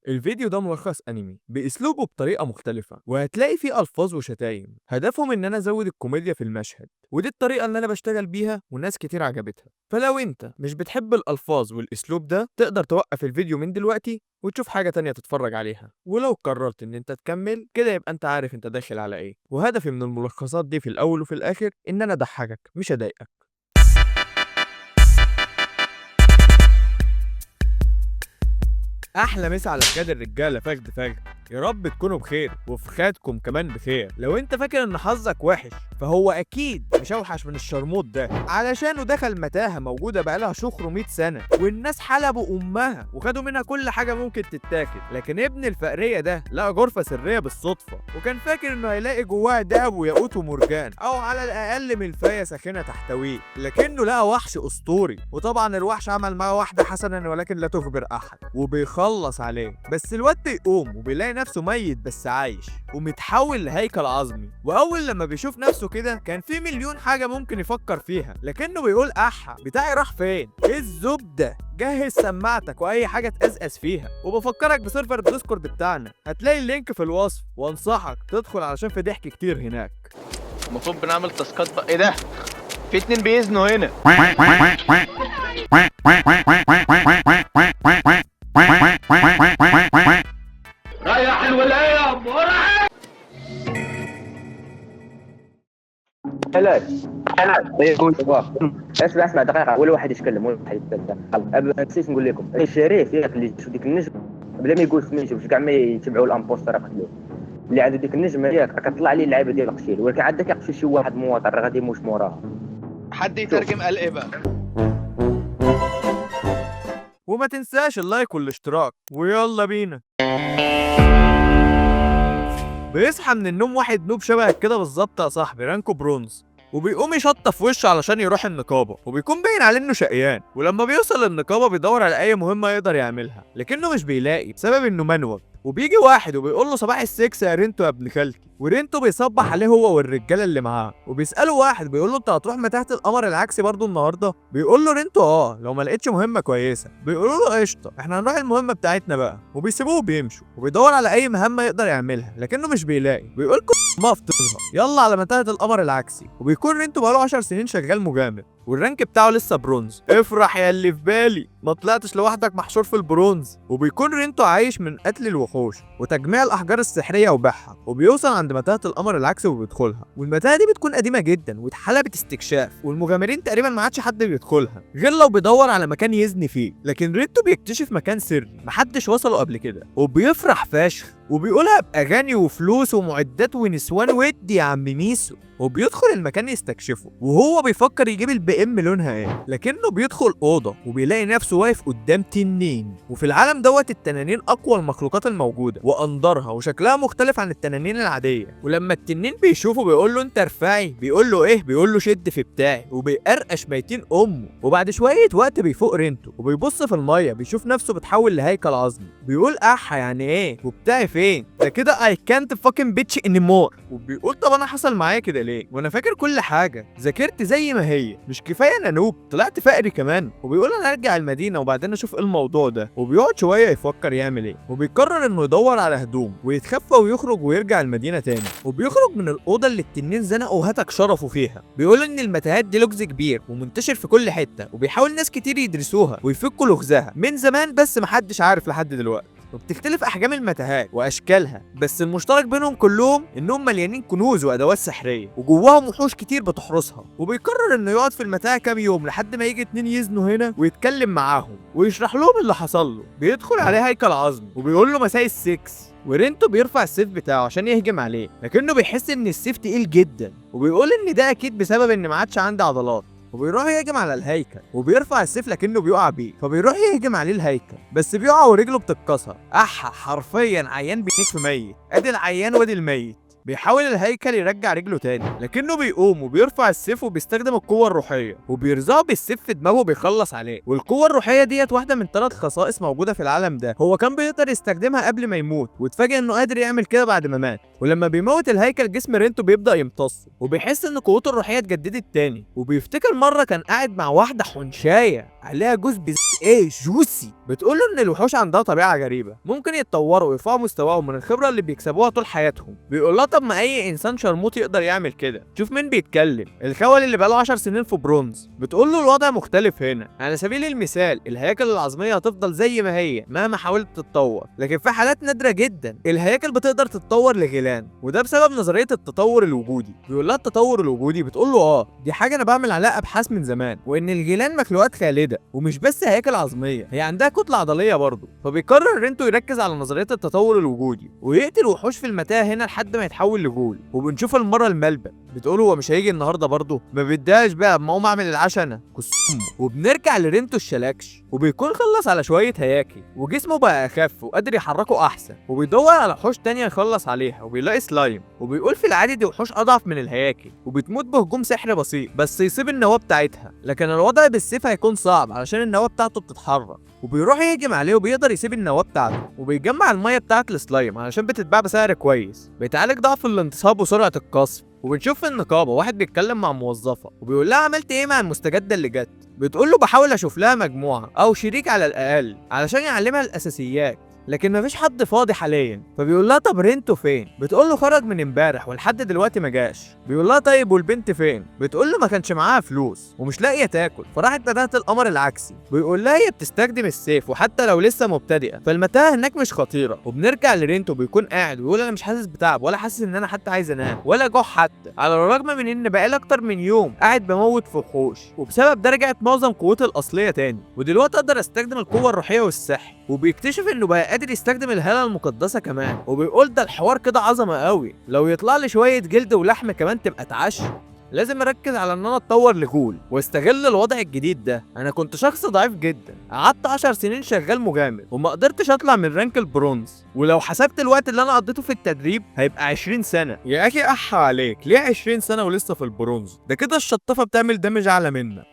الفيديو ده ملخص انمي باسلوبه بطريقه مختلفه، وهتلاقي فيه الفاظ وشتايم. هدفهم ان انا ازود الكوميديا في المشهد، ودي الطريقه اللي انا بشتغل بيها وناس كتير عجبتها. فلو انت مش بتحب الالفاظ والاسلوب ده تقدر توقف الفيديو من دلوقتي وتشوف حاجه تانية تتفرج عليها. ولو قررت ان انت تكمل كده يبقى انت عارف انت داخل على ايه. وهدفي من الملخصات دي في الاول وفي الاخر ان انا اضحكك مش اضايقك. احلى مسا على فخاد الرجاله فخد فخد. يا رب تكونوا بخير وفخادكم كمان بخير. لو انت فاكر ان حظك وحش فهو اكيد مش اوحش من الشرموط ده، علشانه دخل متاهه موجوده بقالها شخر 100 سنه، والناس حلبوا امها وخدوا منها كل حاجه ممكن تتاكل. لكن ابن الفقريه ده لقى غرفه سريه بالصدفه، وكان فاكر انه هيلاقي جواها دهب وياقوت ومرجان، او على الاقل ملفايه ساخنه تحتويه. لكنه لقى وحش اسطوري، وطبعا الوحش عمل معاه واحده حسنا ولكن لا تخبر احد، وبيخلص عليه. بس الواد يقوم وبيلاقي نفسه ميت بس عايش ومتحول لهيكل عظمي. واول لما بيشوف نفسه كده كان في مليون حاجه ممكن يفكر فيها، لكنه بيقول احا بتاعي راح فين؟ ايه الزبده؟ جهز سماعتك واي حاجه تقزقز فيها. وبفكرك بسيرفر الديسكورد بتاعنا، هتلاقي اللينك في الوصف، وانصحك تدخل علشان في ضحك كتير هناك. المفروض بنعمل تاسكات بقى. ايه ده؟ في اتنين بيزنوا هنا. رايح الولاية مرعب. لا يقول اسمع دقيقه، ولا واحد يتكلم ولا واحد يتكلم. نسيت نقول لكم الشريف ياك اللي شو ديك النجم بلا ما يقول سميتو باش كاع ما يتبعوا الامبوستر يقتلوه. اللي عنده ديك النجم ياك راه كتطلع عليه اللعيبه ديال القشيل، ولكن عندك يقتل شي واحد مواطن راه غادي يموت موراها. حد يترجم قال ايه بقى؟ وما تنساش اللايك والاشتراك، ويلا بينا. بيصحى من النوم واحد نوب شبهك كده بالظبط يا صاحبي، رانكو برونز، وبيقوم يشطف وشه علشان يروح النقابه، وبيكون باين عليه انه شقيان. ولما بيوصل للنقابه بيدور على اي مهمه يقدر يعملها، لكنه مش بيلاقي بسبب انه منوب. وبيجي واحد وبيقول له صباح السكس يا رينتو يا ابن خالتي، ورينتو بيصبح عليه هو والرجاله اللي معاه. وبيساله واحد بيقول له انت هتروح متاهه القمر العكسي برضو النهارده؟ بيقول له رينتو لو ما لقيتش مهمه كويسه. بيقولوا له قشطه احنا هنروح المهمه بتاعتنا بقى، وبيسيبوه وبيمشوا. وبيدور على اي مهمه يقدر يعملها لكنه مش بيلاقي. بيقول ما افترضها يلا على متاهه القمر العكسي. وبيكون رينتو بقاله 10 سنين شغال مجامل، والرانك بتاعه لسه برونز. افرح يا اللي في بالي، ما طلعتش لوحدك محشور في البرونز. وبيكون رينتو عايش من قتل الوحوش وتجميع الاحجار السحريه وبيعها. وبيوصل عند متاهه القمر العكسي وبيدخلها، والمتاهه دي بتكون قديمه جدا واتحلبت استكشاف، والمغامرين تقريبا ما عادش حد بيدخلها غير لو بيدور على مكان يزني فيه. لكن رينتو بيكتشف مكان سري محدش وصله قبل كده، وبيفرح فشخ وبيقولها باغاني وفلوس ومعدات ونسوان ودي يا عم ميسو. وبيدخل المكان يستكشفه، وهو بيفكر يجيب البي ام لونها ايه، لكنه بيدخل اوضه وبيلاقي نفسه واقف قدام تنين. وفي العالم دوت التنانين اقوى المخلوقات الموجوده وانضرها، وشكلها مختلف عن التنانين العاديه. ولما التنين بيشوفه بيقول له انت رفاعي، بيقول له ايه، بيقول له شد في بتاعي، وبيقرقش ميتين امه. وبعد شويه وقت بيفوق رينتو وبيبص في الميه، بيشوف نفسه بتحول لهيكل عظمي. بيقول احا يعني ايه وبتاعي فين ده كده؟ اي كانت فاكن بيتش انيمور. وبيقول طب انا حصل معايا كده ليه وانا فاكر كل حاجه، ذاكرت زي ما هي، مش كفايه انا نوب طلعت فقري كمان. وبيقول انا ارجع المدينه وبعدين اشوف ايه الموضوع ده. وبيقعد شويه يفكر يعمل ايه، وبيقرر انه يدور على هدوم ويتخفى ويخرج ويرجع المدينه تاني. وبيخرج من الاوضه اللي التنين زنقه وهتك شرفه فيها. بيقول ان المتاهات دي لغز كبير ومنتشر في كل حته، وبيحاول ناس كتير يدرسوها ويفكوا لغزها من زمان، بس محدش عارف لحد دلوقتي. وبتختلف احجام المتاهات واشكالها، بس المشترك بينهم كلهم انهم مليانين كنوز وادوات سحريه، وجواهم وحوش كتير بتحرسها. وبيقرر انه يقعد في المتاهه كام يوم لحد ما يجي اتنين يزنوا هنا ويتكلم معاهم ويشرح لهم اللي حصل له. بيدخل عليه هيكل عظمي وبيقول له مساء السكس، ورينتو بيرفع السيف بتاعه عشان يهجم عليه، لكنه بيحس ان السيف تقيل جدا، وبيقول ان ده اكيد بسبب ان ما عادش عنده عضلات. وبيروح يهجم على الهيكل وبيرفع السيف لكنه بيقع بيه، فبيروح يهجم عليه الهيكل بس بيقع ورجله بتتكسر. حرفيا عيان بينيك في ميت. ادي العيان وادي الميت. بيحاول الهيكل يرجع رجله تاني، لكنه بيقوم وبيرفع السيف وبيستخدم القوة الروحية وبيرزعه بالسيف في دماغه وبيخلص عليه. والقوة الروحية ديت واحدة من 3 خصائص موجودة في العالم ده، هو كان بيقدر يستخدمها قبل ما يموت، واتفاجئ انه قادر يعمل كده بعد ما مات. ولما بيموت الهيكل جسم رينتو بيبدأ يمتصه، وبيحس ان قوته الروحية اتجددت تاني. وبيفتكر مرة كان قاعد مع واحدة حنشاية عليها جوز جوسي، بتقول له ان الوحوش عندها طبيعة غريبة، ممكن يتطوروا ويرفعوا مستواهم من الخبرة اللي بيكسبوها طول حياتهم. بيقول لها طب ما اي انسان شرموط يقدر يعمل كده. شوف مين بيتكلم، الخول اللي بقاله 10 سنين في برونز. بتقول له الوضع مختلف هنا، على سبيل المثال الهياكل العظمية هتفضل زي ما هي مهما حاولت تتطور، لكن في حالات نادرة جدا الهياكل بتقدر تتطور لغيلان، وده بسبب نظرية التطور الوجودي. بيقول لها التطور الوجودي، بتقول له دي حاجة انا بعمل عليها ابحاث من زمان، وان الغيلان مخلوقات خالدة ومش بس هياكل عظمية، هي عندها كتلة عضلية برضه. فبيقرر رينتو يركز على نظرية التطور الوجودي ويقتل وحوش في المتاهة هنا لحد ما يتحول لغول. وبنشوف المرة الملبن بتقول هو مش هيجي النهارده برضه، ما بداش بقى، ما اقوم اعمل العشاء انا. وبنرجع لرينتو الشلاكش، وبيكون خلص على شوية هياكل وجسمه بقى اخف وقادر يحركه احسن، وبيدور على وحوش تانية يخلص عليها وبيلاقي سلايم، وبيقول في العادي دي وحوش اضعف من الهياكل وبتموت بهجوم سحر بسيط بس يصيب النواة بتاعتها، لكن الوضع بالسيف هيكون صعب علشان النواة بتاعته بتتحرك. وبيروح يهجم عليه وبيقدر يسيب النواة بتاعته، وبيجمع المية بتاعت السلايم علشان بتتباع بسعر كويس. بيتعالج ضعف الانتصاب وسرعة القصف. وبنشوف في النقابة واحد بيتكلم مع موظفة وبيقول لها عملت ايه مع المستجدة اللي جت؟ بتقول له بحاول اشوف لها مجموعة او شريك على الاقل علشان يعلمها الاساسيات، لكن مفيش حد فاضي حاليا. فبيقول لها طب رينتو فين؟ بتقول له خرج من امبارح ولحد دلوقتي ما جاش. بيقول لها طيب والبنت فين؟ بتقول له ما كانش معاها فلوس ومش لاقيه تاكل فراحت متاهه القمر العكسي. بيقول لها هي بتستخدم السيف وحتى لو لسه مبتدئه فالمتاهه هناك مش خطيره. وبنرجع لرينتو بيكون قاعد ويقول انا مش حاسس بتعب ولا حاسس ان انا حتى عايز انام ولا جوع حتى، على الرغم من ان بقالي اكتر من يوم قاعد بموت في وحوش، وبسبب ده رجعت معظم قوتي الاصليه تاني، ودلوقتي اقدر استخدم القوه الروحيه والسحر. وبيكتشف انه بقى قادر يستخدم الهالة المقدسة كمان، وبيقول ده الحوار كده عظمة قوي، لو يطلع لي شوية جلد ولحم كمان تبقى اتعشى. لازم اركز على ان انا اتطور لغول واستغل الوضع الجديد ده. انا كنت شخص ضعيف جدا، قعدت 10 سنين شغال مجامل وما قدرتش اطلع من رانك البرونز، ولو حسبت الوقت اللي انا قضيته في التدريب هيبقى 20 سنة. يا اخي احا عليك، ليه 20 سنة ولسه في البرونز؟ ده كده الشطافة بتعمل دمج اعلى منك.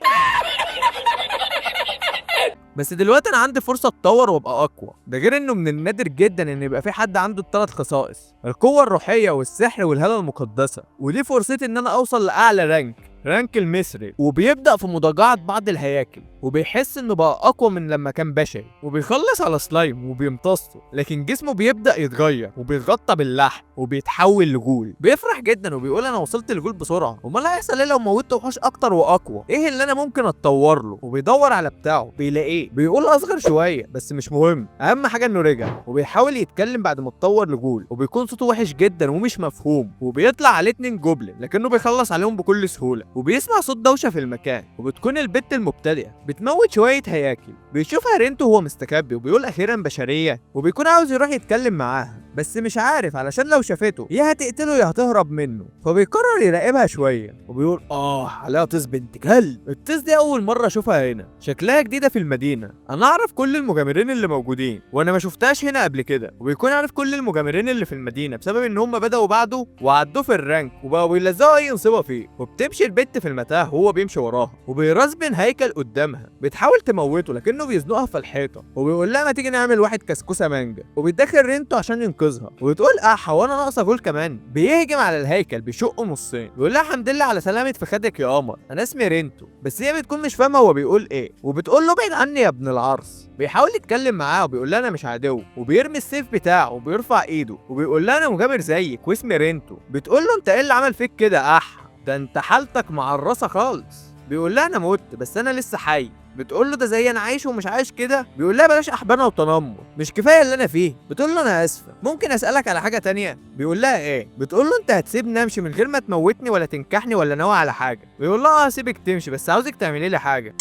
بس دلوقتي انا عندي فرصه اتطور وابقى اقوى، ده غير انه من النادر جدا ان يبقى في حد عنده ال3 خصائص، القوه الروحيه والسحر والهاله المقدسه، ودي فرصتي ان انا اوصل لاعلى رانك المصري. وبيبدا في مضاجعه بعض الهياكل وبيحس انه بقى اقوى من لما كان بشري، وبيخلص على سلايم وبيمتصه، لكن جسمه بيبدا يتغير وبيتغطى باللحم وبيتحول لغول. بيفرح جدا وبيقول انا وصلت لغول بسرعه، امال هيحصل ايه لو موتت وحوش اكتر واقوى؟ ايه اللي انا ممكن اتطور له؟ وبيدور على بتاعه بيلاقيه، بيقول اصغر شويه بس مش مهم، اهم حاجه انه رجع. وبيحاول يتكلم بعد ما اتطور لغول وبيكون صوته وحش جدا ومش مفهوم، وبيطلع عليه 2 جوبلين لكنه بيخلص عليهم بكل سهوله. وبيسمع صوت دوشه في المكان وبتكون البت المبتدئه بتموت شويه هياكل. بيشوفها رينتو وهو مستخبي وبيقول اخيرا بشريه، وبيكون عاوز يروح يتكلم معاها بس مش عارف علشان لو شافته يا هتقتله يا هتهرب منه. فبيقرر يراقبها شويه وبيقول عليها طيس بنت كلب. الطيس دي اول مره اشوفها هنا، شكلها جديده في المدينه، انا اعرف كل المجامرين اللي موجودين وانا ما شفتهاش هنا قبل كده. وبيكون عارف كل المجامرين اللي في المدينه بسبب ان هم بداوا بعده وعدوه في الرانك وبقوا بيلزقوا اي نصيبه فيه. وبتمشي البت في المتاهه وهو بيمشي وراها وبيرسبن هيكل قدامها، بتحاول تموته لكنه بيزنقها في الحيطه وبيقول لها ما تيجي نعمل واحد كسكسه مانجا. وبيتدخل رينتو عشان ينقذها وبتقول وانا ناقصه جول كمان. بيهجم على الهيكل بيشقه نصين، بيقول لها الحمد لله على سلامه فخدك يا قمر، انا اسمي رينتو. بس هي بتكون مش فاهمه هو بيقول ايه، وبتقول له ابعد عني يا ابن العرس. بيحاول يتكلم معاها وبيقول لها انا مش عدو، وبيرمي السيف بتاعه وبيرفع ايده وبيقول لها انا مجامر زيك واسمي رينتو. بتقول له انت ايه اللي عمل فيك كده؟ ده انت حالتك معرصه خالص. بيقول لها انا مت بس انا لسه حي. بتقول له ده زي انا عايش ومش عايش كده. بيقول لها بلاش احبانه وتنمر، مش كفايه اللي انا فيه. بتقول له انا اسفه، ممكن اسالك على حاجه تانية؟ بيقول لها ايه؟ بتقول له انت هتسيبني امشي من غير ما تموتني ولا تنكحني ولا ناوي على حاجه؟ بيقول لها هسيبك تمشي بس عاوزك تعملي لي حاجه.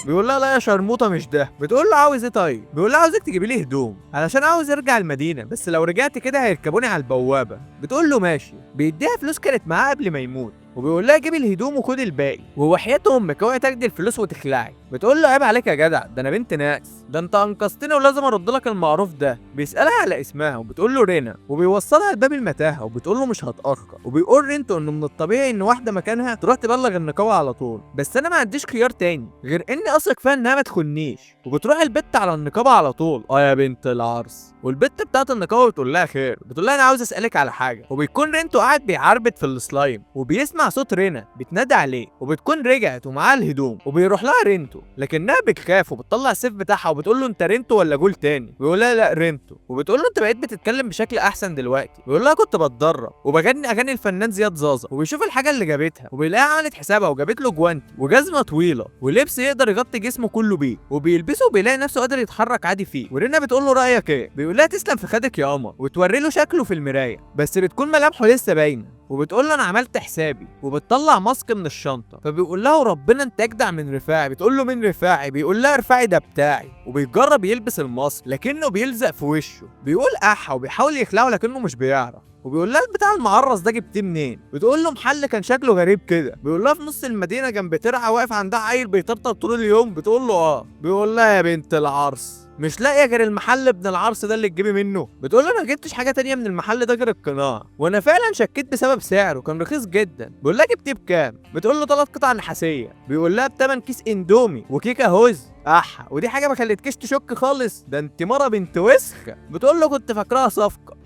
بيقول لها لا يا شرموطه مش ده. بتقول له عاوز ايه طيب؟ بيقول لها عاوزك تجيبي لي هدوم علشان عاوز ارجع المدينه، بس لو رجعت كده هيركبوني على البوابه. بتقول له ماشي. بيديها فلوس كانت معاه قبل ما يموت وبيقول لها جيبي الهدوم وخدي الباقي، ووحياة امك اوعي تاخدي الفلوس وتخلعي. بتقول له عيب عليك يا جدع، ده انا بنت ناس. ده انت انقذتني ولازم ارد لك المعروف ده. بيسالها على اسمها وبتقول له رينا، وبيوصلها لباب المتاهه وبتقول له مش هتاخر، وبيقول رينتو انه من الطبيعي ان واحده مكانها تروح تبلغ النقابه على طول، بس انا ما عنديش خيار تاني غير اني اثق فيها انها ما تخونيش. وبتروح البت على النقابه على طول، يا بنت العرس. والبت بتاعت النقابه بتقول لها خير، بتقول لها انا عاوز اسالك على حاجه. وبيكون رينتو قاعد بيعربد في السلايم وبيسمع صوت رينا بتنادي عليه، وبتكون رجعت ومعاها الهدوم، وبيروح لها رينتو لكنها بتخاف وبتطلع السيف بتاعها وبتقول له انت رينتو ولا جول تاني؟ بيقول لها لا رينتو، وبتقول له انت بقيت بتتكلم بشكل احسن دلوقتي. بيقول لها كنت بتدرب وبغني اغاني الفنان زياد زازا. وبيشوف الحاجه اللي جابتها وبيلاقيها عملت حسابها وجابت له جوانتي وجزمه طويله ولبس يقدر يغطي جسمه كله بيه، وبيلبسه وبيلاقي نفسه قادر يتحرك عادي فيه. ورينا بتقول له رايك ايه؟ بيقول لها تسلم في خدك يا قمر، وتوري له شكله في المرايه بس بتكون ملامحه لسه باينه. وبتقول له انا عملت حسابي، وبتطلع ماسك من الشنطه. فبيقول لها وربنا انت اجدع من رفاعي. بتقول له مين رفاعي؟ بيقول لها رفاعي ده بتاعي. وبيجرب يلبس الماسك لكنه بيلزق في وشه. بيقول احا وبيحاول يخلعه لكنه مش بيعرف. وبيقول لها البتاع المعرس ده جبتيه منين؟ بتقول له محل كان شكله غريب كده. بيقول لها في نص المدينه جنب ترعه واقف عندها عيل بيطرطر طول اليوم. بتقول له بيقول لها يا بنت العرس مش لاقيه غير المحل ابن العرس ده اللي تجيبي منه؟ بتقول له انا ما جبتش حاجه تانية من المحل ده غير القناع، وانا فعلا شكيت بسبب سعره كان رخيص جدا. بيقول لها جبتيه بكام؟ بتقول له 3 قطع نحاسيه. بيقول لها بتمن كيس اندومي وكيكه هوز. ودي حاجه ما خلتكيش تشك خالص، ده انت مره بنت وسخه. بتقول له كنت فاكراها صفقه.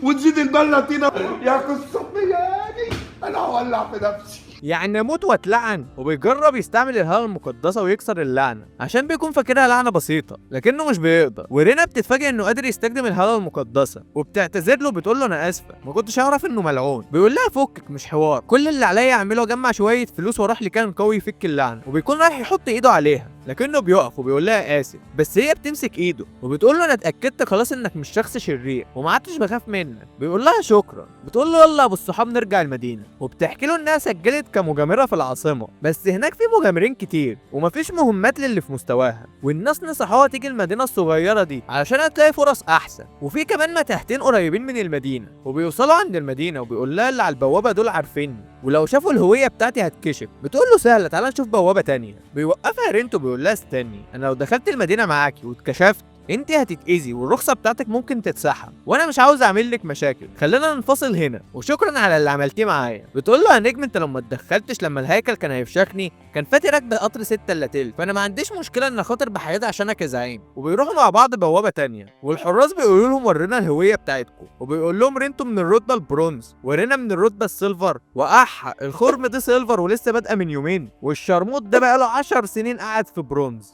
وتزيد البلة طينة يا قصة يعني انا هولع في نفسي. يعني اموت واتلعن. وبيجرب يستعمل الهالة المقدسة ويكسر اللعنة عشان بيكون فاكرها لعنة بسيطة لكنه مش بيقدر. ورينا بتتفاجئ انه قادر يستخدم الهالة المقدسة وبتعتذر له. بتقول له انا اسفة ما كنتش اعرف انه ملعون. بيقول لها فكك مش حوار، كل اللي عليا اعمله اجمع شوية فلوس واروح لكان قوي يفك اللعنة. وبيكون رايح يحط ايده عليها لكنه بيقف وبيقول لها اسف، بس هي بتمسك ايده وبتقول له انا اتاكدت خلاص انك مش شخص شرير وما عدتش بخاف منك. بيقول لها شكرا. بتقول له يلا يا ابو الصحاب نرجع المدينه. وبتحكي له انها سجلت كمجامره في العاصمه بس هناك في مجامرين كتير ومفيش مهمات للي في مستواها، والناس نصحوها تيجي المدينه الصغيره دي علشان هتلاقي فرص احسن، وفي كمان متاهتين قريبين من المدينه. وبيوصلوا عند المدينه وبيقول لها اللي على البوابه دول عارفيني ولو شافوا الهويه بتاعتي هتكشف. بتقول له سهله تعالى نشوف بوابه تانية. بيوقفها رينتو بيقول لها استني، انا لو دخلت المدينه معاكي واتكشفت انت هتتاذي والرخصه بتاعتك ممكن تتسحب، وانا مش عاوز اعمل لك مشاكل، خلينا ننفصل هنا وشكرا على اللي عملتيه معايا. بتقول له يا نجم انت لو ما اتدخلتش لما الهيكل كان هيفشخني كان فاتي راكبه قطر 6 الا تلت، فانا ما عنديش مشكله ان خاطر بحياتي عشانك يا زعيم. وبيروحوا مع بعض بوابه تانية والحراس بيقولوا لهم ورينا الهويه بتاعتكم، وبيقول لهم رينتو من الرتبه البرونز ورينا من الرتبه السيلفر، الخرم دي سيلفر ولسه بادئه من يومين، والشرموط ده بقاله 10 سنين قاعد في برونز.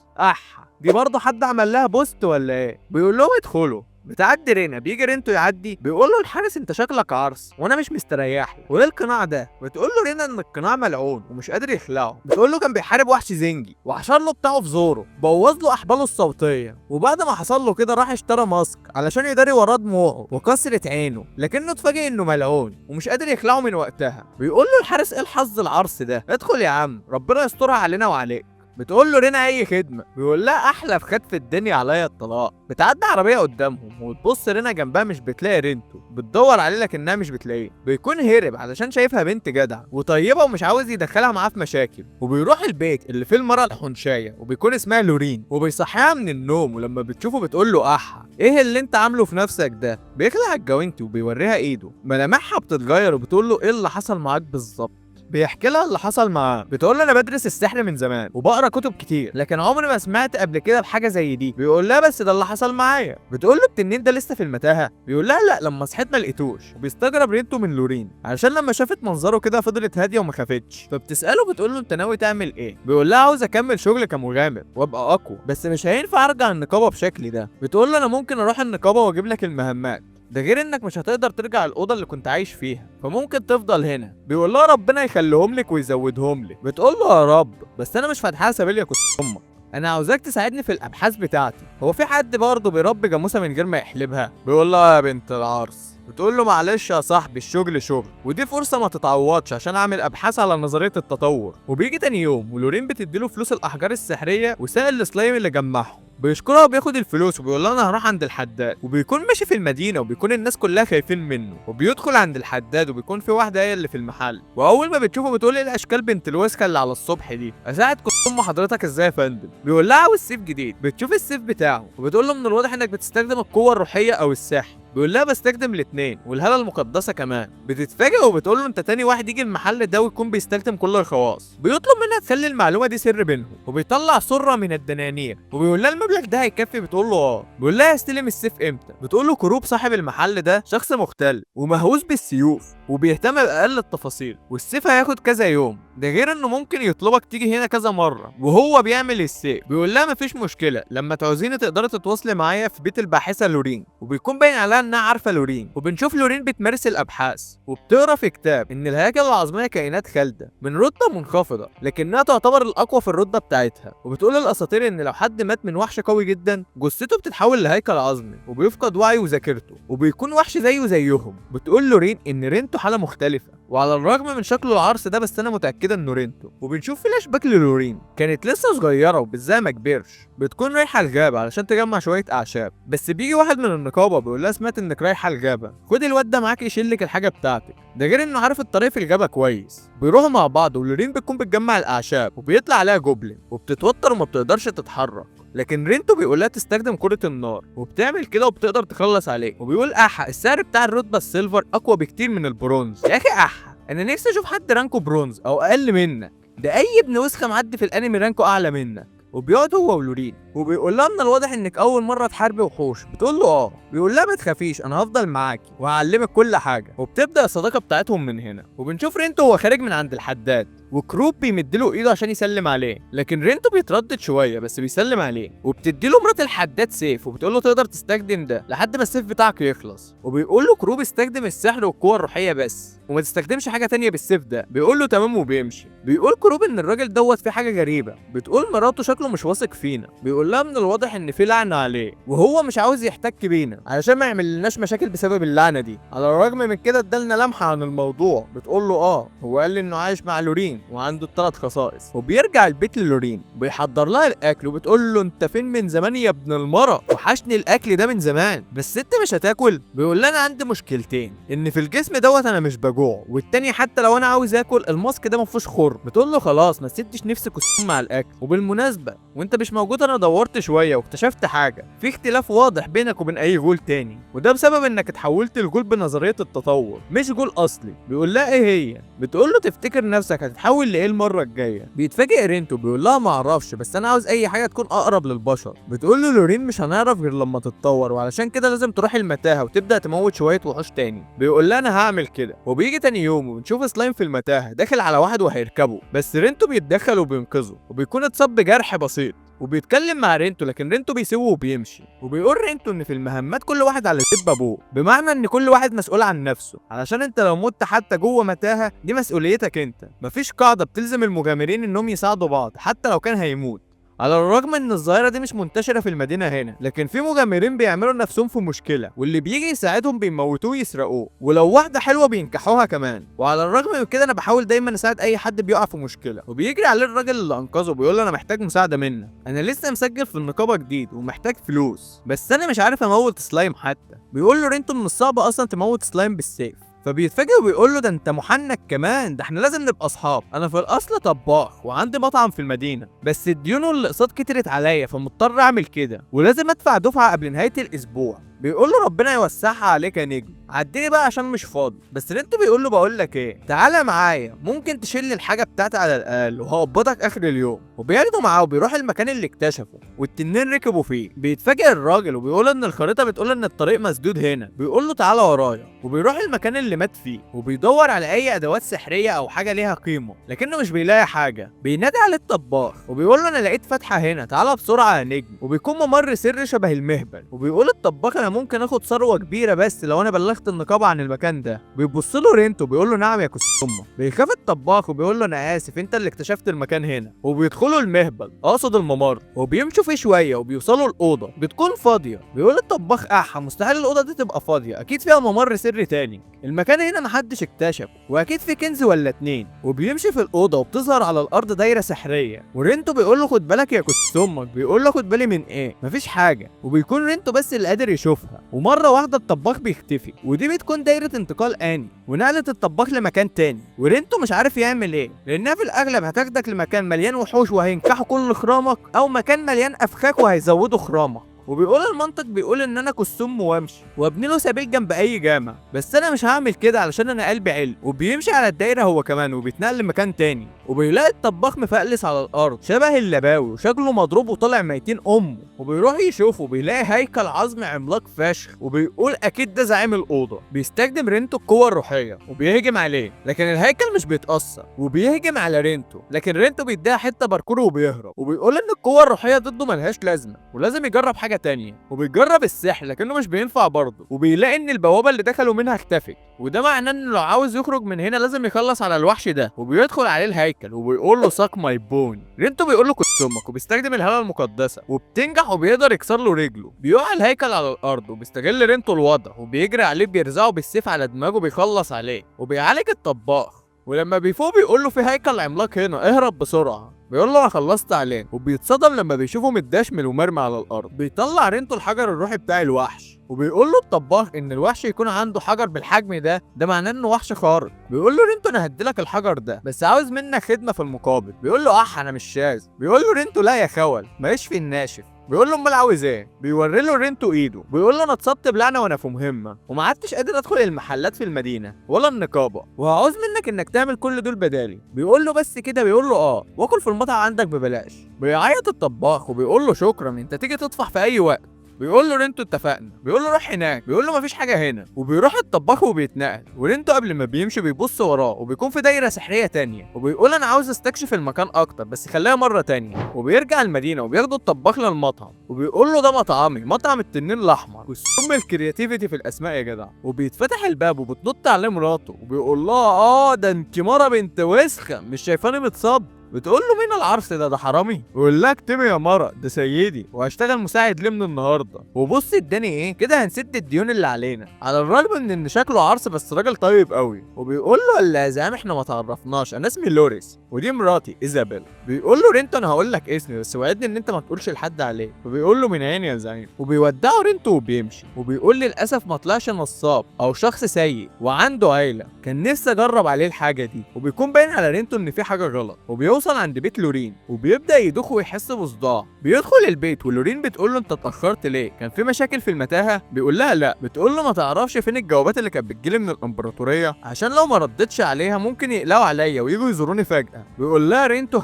دي برضه حد عمل لها بوست ولا ايه؟ بيقول لهم ادخلوا. بتعدي رينا، بيجي رينتو يعدي بيقول له الحارس انت شكلك عرس وانا مش مستريح له، وليه القناع ده؟ بتقول له رينا ان القناع ملعون ومش قادر يخلعه. بتقول له كان بيحارب وحش زنجي وحشر له بتاعه في زوره، بوظ له احباله الصوتيه، وبعد ما حصل له كده راح اشترى ماسك علشان يداري وراه دموعه وكسرت عينه، لكنه اتفاجئ انه ملعون ومش قادر يخلعه من وقتها. بيقول له الحارس ايه الحظ العرس ده؟ ادخل يا عم ربنا يسترها علينا وعليك. بتقول له رينا اي خدمه. بيقول لها احلى فخاد في الدنيا عليا الطلاق. بتعدي عربيه قدامهم وتبص رينا جنبها مش بتلاقي رينتو، بتدور عليه لكنها مش بتلاقيه. بيكون هرب علشان شايفها بنت جدعه وطيبه ومش عاوز يدخلها معاه في مشاكل. وبيروح البيت اللي فيه المراه الحنشايه وبيكون اسمها لورين وبيصحيها من النوم، ولما بتشوفه بتقول له ايه اللي انت عامله في نفسك ده؟ بيخلع الجوانتي وبيوريها ايده، ملامحها بتتغير وبتقول له ايه اللي حصل معاك بالظبط؟ بيحكي لها اللي حصل معاه. بتقول له انا بدرس السحر من زمان وبقرا كتب كتير لكن عمري ما سمعت قبل كده بحاجه زي دي. بيقول لها بس ده اللي حصل معايا. بتقول له التنين ده لسه في المتاهه؟ بيقول لها لا لما صحيت ما لقيتوش. وبيستغرب رينتو من لورين علشان لما شافت منظره كده فضلت هاديه وما خافتش. فبتساله بتقول له انت ناوي تعمل ايه؟ بيقول لها عاوز اكمل شغل كمغامر وابقى اقوى بس مش هينفع ارجع النقابه بشكلي ده. بتقول له انا ممكن اروح النقابه واجيب لك المهمات، ده غير انك مش هتقدر ترجع الاوضه اللي كنت عايش فيها فممكن تفضل هنا. بيقول لها ربنا يخليهم لك ويزودهم لك. بتقول له يا رب بس انا مش فاتحه سبيل يا امك، انا عاوزاك تساعدني في الابحاث بتاعتي. هو في حد برضه بيربي جاموسه من غير ما يحلبها؟ بيقول لها يا بنت العرس بتقول له معلش يا صاحبي الشغل شغل، ودي فرصه ما تتعوضش عشان اعمل ابحاث على نظريه التطور. وبيجي تاني يوم ولورين بتديله فلوس الاحجار السحريه وسائل السلايم اللي جمعهم، بيشكرها وبياخد الفلوس وبيقول لها انا هروح عند الحداد. وبيكون ماشي في المدينه وبيكون الناس كلها خايفين منه، وبيدخل عند الحداد وبيكون في واحده هي اللي في المحل، واول ما بتشوفه بتقول ايه الاشكال بنت الوسخه اللي على الصبح دي، اساعد ام حضرتك ازاي يا فندم. بيقول لها عاوز سيف جديد. بتشوف السيف بتاعه وبتقول له من الواضح انك بتستخدم القوه الروحيه او السحر. بيقول لها بستخدم الاثنين والهاله المقدسه كمان. بتتفاجئ وبتقول له انت تاني واحد يجي المحل ده ويكون بيستخدم كل الخواص. بيطلب منها تخلي المعلومه دي سر بينهم، وبيطلع سره من الدنانير وبيقول لها المبلغ ده هيكفي. بتقول له اه. بيقول لها استلم السيف امتى. بتقول له كروب صاحب المحل ده شخص مختل ومهووس بالسيوف وبيهتم باقل التفاصيل، والسيف هياخد كذا يوم، ده غير انه ممكن يطلبك تيجي هنا كذا مره وهو بيعمل السيف. بيقول لها مفيش مشكله، لما تعوزيني تقدري تتواصلي معايا في بيت الباحثه لورين. وبيكون باين عليها انها عارفه لورين. وبنشوف لورين بتمارس الابحاث وبتقرا في كتاب ان الهياكل العظميه كائنات خالده من رتبه منخفضه لكنها تعتبر الاقوى في الرتبه بتاعتها. وبتقول الاساطير ان لو حد مات من وحش قوي جدا جثته بتتحول لهيكل عظمي وبيفقد وعيه وذاكرته وبيكون وحش زيه زيهم. بتقول لورين ان رينتو حاله مختلفه، وعلى الرغم من شكله العرس ده بس انا متاكده انه رينتو. وبنشوف فلاش باك للورين كانت لسه صغيره وبالذات ما كبرش، بتكون رايحه الغابه علشان تجمع شويه اعشاب، بس بيجي واحد من النقابه بيقول لها سمعت انك رايحه الغابه، خدي الواد ده معاك يشيل لك الحاجه بتاعتك، ده غير انه عارف الطريق في الغابه كويس. بيروحوا مع بعض ولورين بتكون بتجمع الاعشاب وبيطلع عليها جوبلين وبتتوتر وما بتقدرش تتحرك، لكن رينتو بيقول لها تستخدم كرة النار وبتعمل كده وبتقدر تخلص عليه. وبيقول احا السعر بتاع الرتبه السيلفر اقوى بكتير من البرونز. يا اخي احا انا نفسي اشوف حد رانكو برونز او اقل منك، ده اي ابن وسخه معدي في الانمي رانكو اعلى منك. وبيقعد هو ولورين وبيقول لها من الواضح انك اول مره تحاربي وحوش. بتقول له اه. بيقول لها ما تخافيش انا هفضل معاكي وهعلمك كل حاجه. وبتبدا الصداقه بتاعتهم من هنا. وبنشوف رينتو وهو خارج من عند الحداد وكروب بيمدله ايده عشان يسلم عليه، لكن رينتو بيتردد شويه بس بيسلم عليه. وبتديله مرات الحداد سيف وبتقول له تقدر تستخدم ده لحد ما السيف بتاعك يخلص. وبيقول له كروب استخدم السحر والقوه الروحيه بس وما تستخدمش حاجه تانية بالسيف ده. بيقول له تمام وبيمشي. بيقول كروب ان الراجل دوت في حاجه غريبه. بتقول مراته شكله مش واثق فينا. بيقول لها من الواضح ان في لعنه عليه وهو مش عاوز يحتك بينا علشان ما يعمل لناش مشاكل بسبب اللعنه دي. على الرغم من كده ادالنا لمحه عن الموضوع. بتقول له اه هو قال لي انه عايش مع لورين وعنده الثلاث خصائص. وبيرجع البيت للورين بيحضر لها الاكل وبتقول له انت فين من زمان يا ابن المرة، وحشني الاكل ده من زمان بس انت مش هتاكل. بيقول لها انا عندي مشكلتين، ان في الجسم دوت انا مش بجوع، والتاني حتى لو انا عاوز اكل الماسك ده ما فيهوش خرم. بتقول له خلاص ما سبتش نفسك مع الاكل. وبالمناسبه وانت مش موجود انا دورت شويه واكتشفت حاجه، في اختلاف واضح بينك وبين اي جول تاني، وده بسبب انك اتحولت لجول بنظريه التطور مش جول اصلي. بيقول لها ايه هي؟ بتقول له تفتكر نفسك هتتحول لايه المره الجايه؟ بيتفاجئ رينتو بيقول لها ما اعرفش بس انا عاوز اي حاجه تكون اقرب للبشر. بتقول له لورين مش هنعرف غير لما تتطور وعلشان كده لازم تروح المتاهه وتبدا تموت شويه وحوش تاني. بيقول لها انا هعمل كده. وبيجي تاني يوم وبنشوف سلايم في المتاهه داخل على واحد وهيركبه، بس رينتو بيتدخل وبينقذه وبيكون اتصاب بجرح بسيط. وبيتكلم مع رينتو لكن رينتو بيسيبه وبيمشي. وبيقول رينتو ان في المهمات كل واحد على دب ابوه، بمعنى ان كل واحد مسؤول عن نفسه، علشان انت لو مت حتى جوه متاهه دي مسؤوليتك انت. مفيش قاعده بتلزم المغامرين انهم يساعدوا بعض حتى لو كان هيموت. على الرغم ان الظاهره دي مش منتشره في المدينه هنا، لكن في مغامرين بيعملوا نفسهم في مشكله واللي بيجي يساعدهم بيموتوه ويسرقوه، ولو واحده حلوه بينكحوها كمان. وعلى الرغم من كده انا بحاول دايما اساعد اي حد بيقع في مشكله. وبيجري عليه الراجل اللي انقذه بيقول له انا محتاج مساعده منك، انا لسه مسجل في النقابه جديد ومحتاج فلوس بس انا مش عارف اموت سلايم حتى. بيقول له رينتو من الصعب اصلا تموت سلايم بالسيف. فبيتفاجئ وبيقول له ده انت محنك كمان، ده احنا لازم نبقى اصحاب، انا في الاصل طباخ وعندي مطعم في المدينه بس الديون والاقساط كترت عليا فمضطر اعمل كده ولازم ادفع دفعه قبل نهايه الاسبوع. بيقول له ربنا يوسعها عليك يا نجم، عديني بقى عشان مش فاضي. بس رينتو بيقول له بقول لك ايه، تعالى معايا ممكن تشيل لي الحاجه بتاعتي على الاقل وهقبضك اخر اليوم. وبياخده معاه وبيروح المكان اللي اكتشفه والتنين ركبوا فيه. بيتفاجئ الراجل وبيقول ان الخريطه بتقول ان الطريق مسدود هنا. بيقول له تعالى ورايا وبيروح المكان اللي مات فيه وبيدور على اي ادوات سحريه او حاجه ليها قيمه لكنه مش بيلاقي حاجه. بينادي على الطباخ وبيقول له انا لقيت فتحه هنا تعالى بسرعه يا نجم. وبيكون ممر سري شبه المهبل وبيقول الطباخ انا ممكن اخد ثروه كبيره بس لو انا بلغت النقابه عن المكان ده. بيبص له رينتو بيقول له نعم يا كسومه. بيخاف الطباخ وبيقول له انا اسف انت اللي اكتشفت المكان هنا. وبيدخلوا المهبل اقصد الممر وبيمشوا فيه شويه وبيوصلوا الاوضه بتكون فاضيه. بيقول الطباخ مستحيل الاوضه دي تبقى فاضيه، اكيد فيها ممر سري تاني. المكان هنا محدش اكتشف واكيد في كنز ولا اتنين. وبيمشي في الاوضه وبتظهر على الارض دايره سحريه ورينتو بيقول له خد بالك يا كسومك. بيقول له خد بالي من ايه؟ مفيش حاجه. وبيكون رينتو بس اللي قادر يشوفها. ومره واحده الطباخ بيختفي ودي بتكون دايره انتقال اني ونقلت الطباخ لمكان تاني. ورينتو مش عارف يعمل ايه لانها في الاغلب هتاخدك لمكان مليان وحوش وهينكحوا كل خرامك او مكان مليان افخاك وهيزودوا خرامك. وبيقول المنطق بيقول ان انا كسوم وامشي وابني له سبيل جنب اي جامع، بس انا مش هعمل كده علشان انا قلبي علم. وبيمشي على الدايره هو كمان وبيتنقل لمكان تاني وبيلاقي الطباخ مفقلس على الارض شبه اللباوي وشكله مضروب وطالع ميتين امه. وبيروح يشوفه بيلاقي هيكل عظمي عملاق فشخ وبيقول اكيد ده زعيم الاوضه. بيستخدم رينتو القوه الروحيه وبيهجم عليه لكن الهيكل مش بيتاثر وبيهجم على رينتو لكن رينتو بيديها حته باركور وبيهرب. وبيقول ان القوه الروحيه ضده ملهاش لازمه ولازم يجرب حاجه تانية. وبيجرب السحر لكنه مش بينفع برضه وبيلاقي ان البوابه اللي دخلوا منها اختفت وده معناه انه لو عاوز يخرج من هنا لازم يخلص على الوحش ده. وبيدخل عليه الهيكل وبيقول له ساك ماي بون. رينتو بيقول له كسومك وبيستخدم الهاله المقدسه وبتنجح وبيقدر يكسر له رجله. بيقع الهيكل على الارض وبيستغل رينتو الوضع وبيجري عليه بيرزعه بالسيف على دماغه بيخلص عليه وبيعالج الطباخ. ولما بيفوق بيقول له في هيكل عملاق هنا اهرب بسرعه. بيقول له انا خلصت عليه وبيتصدم لما بيشوفه متدشمل ومرمي على الارض. بيطلع رينتو الحجر الروحي بتاع الوحش وبيقول له الطباخ ان الوحش يكون عنده حجر بالحجم ده معناه انه وحش خارق. بيقول له رينتو انا هديلك الحجر ده بس عاوز منك خدمه في المقابل. بيقول له انا مش شاذ. بيقول له رينتو لا يا خول ماليش في الناشف. بيقول له امال عاوز ايه؟ بيوري له رينتو ايده. بيقول له انا اتصبت بلعنه وانا في مهمه وما عدتش قادر ادخل المحلات في المدينه ولا النقابه وهعوز منك انك تعمل كل دول بدالي. بيقول له بس كده؟ بيقول له واكل في المطعم عندك ببلاش. بيعيط الطباخ وبيقول له شكرا انت تيجي تطفح في اي وقت. بيقول له رينتو اتفقنا. بيقول له روح هناك. بيقول له مفيش حاجه هنا. وبيروح الطباخ وبيتنقل ورينتو قبل ما بيمشي بيبص وراه وبيكون في دايره سحريه تانية وبيقول انا عاوز استكشف المكان اكتر بس خليها مره تانية. وبيرجع المدينه وبياخدوا الطباخ للمطعم وبيقول له ده مطعمي مطعم التنين الاحمر. والسم الكرياتيفيتي في الاسماء يا جدع. وبيتفتح الباب وبتنط عليه مراته وبيقول لها ده انت مره بنت وسخه مش شايفاني متصاب. بتقول له مين العرس ده حرامي؟ بيقول لها اكتمي يا مرة ده سيدي وهشتغل مساعد ليه من النهارده. وبص اداني ايه كده هنسد الديون اللي علينا. على الرغم من ان شكله عرس بس راجل طيب قوي. وبيقول له يا زعيم احنا ما تعرفناش انا اسمي لوريس ودي مراتي ايزابيل. بيقول له رينتو انا هقول لك اسمي بس وعدني ان انت ما تقولش لحد عليه. وبيقول له من عيني يا زعيم. وبيودعه رينتو وبيمشي وبيقول للاسف ما طلعش نصاب او شخص سيء وعنده عيله كان نفسي اجرب عليه الحاجه دي. وبيكون باين على رينتو ان في حاجه غلط. وبيوصل عند بيت لورين وبيبدا يدوخ ويحس بصداع. بيدخل البيت ولورين بتقول له انت اتاخرت ليه؟ كان في مشاكل في المتاهه؟ بيقول لها لا. بتقول له ما تعرفش فين الجوابات اللي كانت بتجيلي من الامبراطوريه عشان لو ما ردتش عليها ممكن يقلقوا عليا ويجوا يزوروني فجاه. بيقول لها رينتو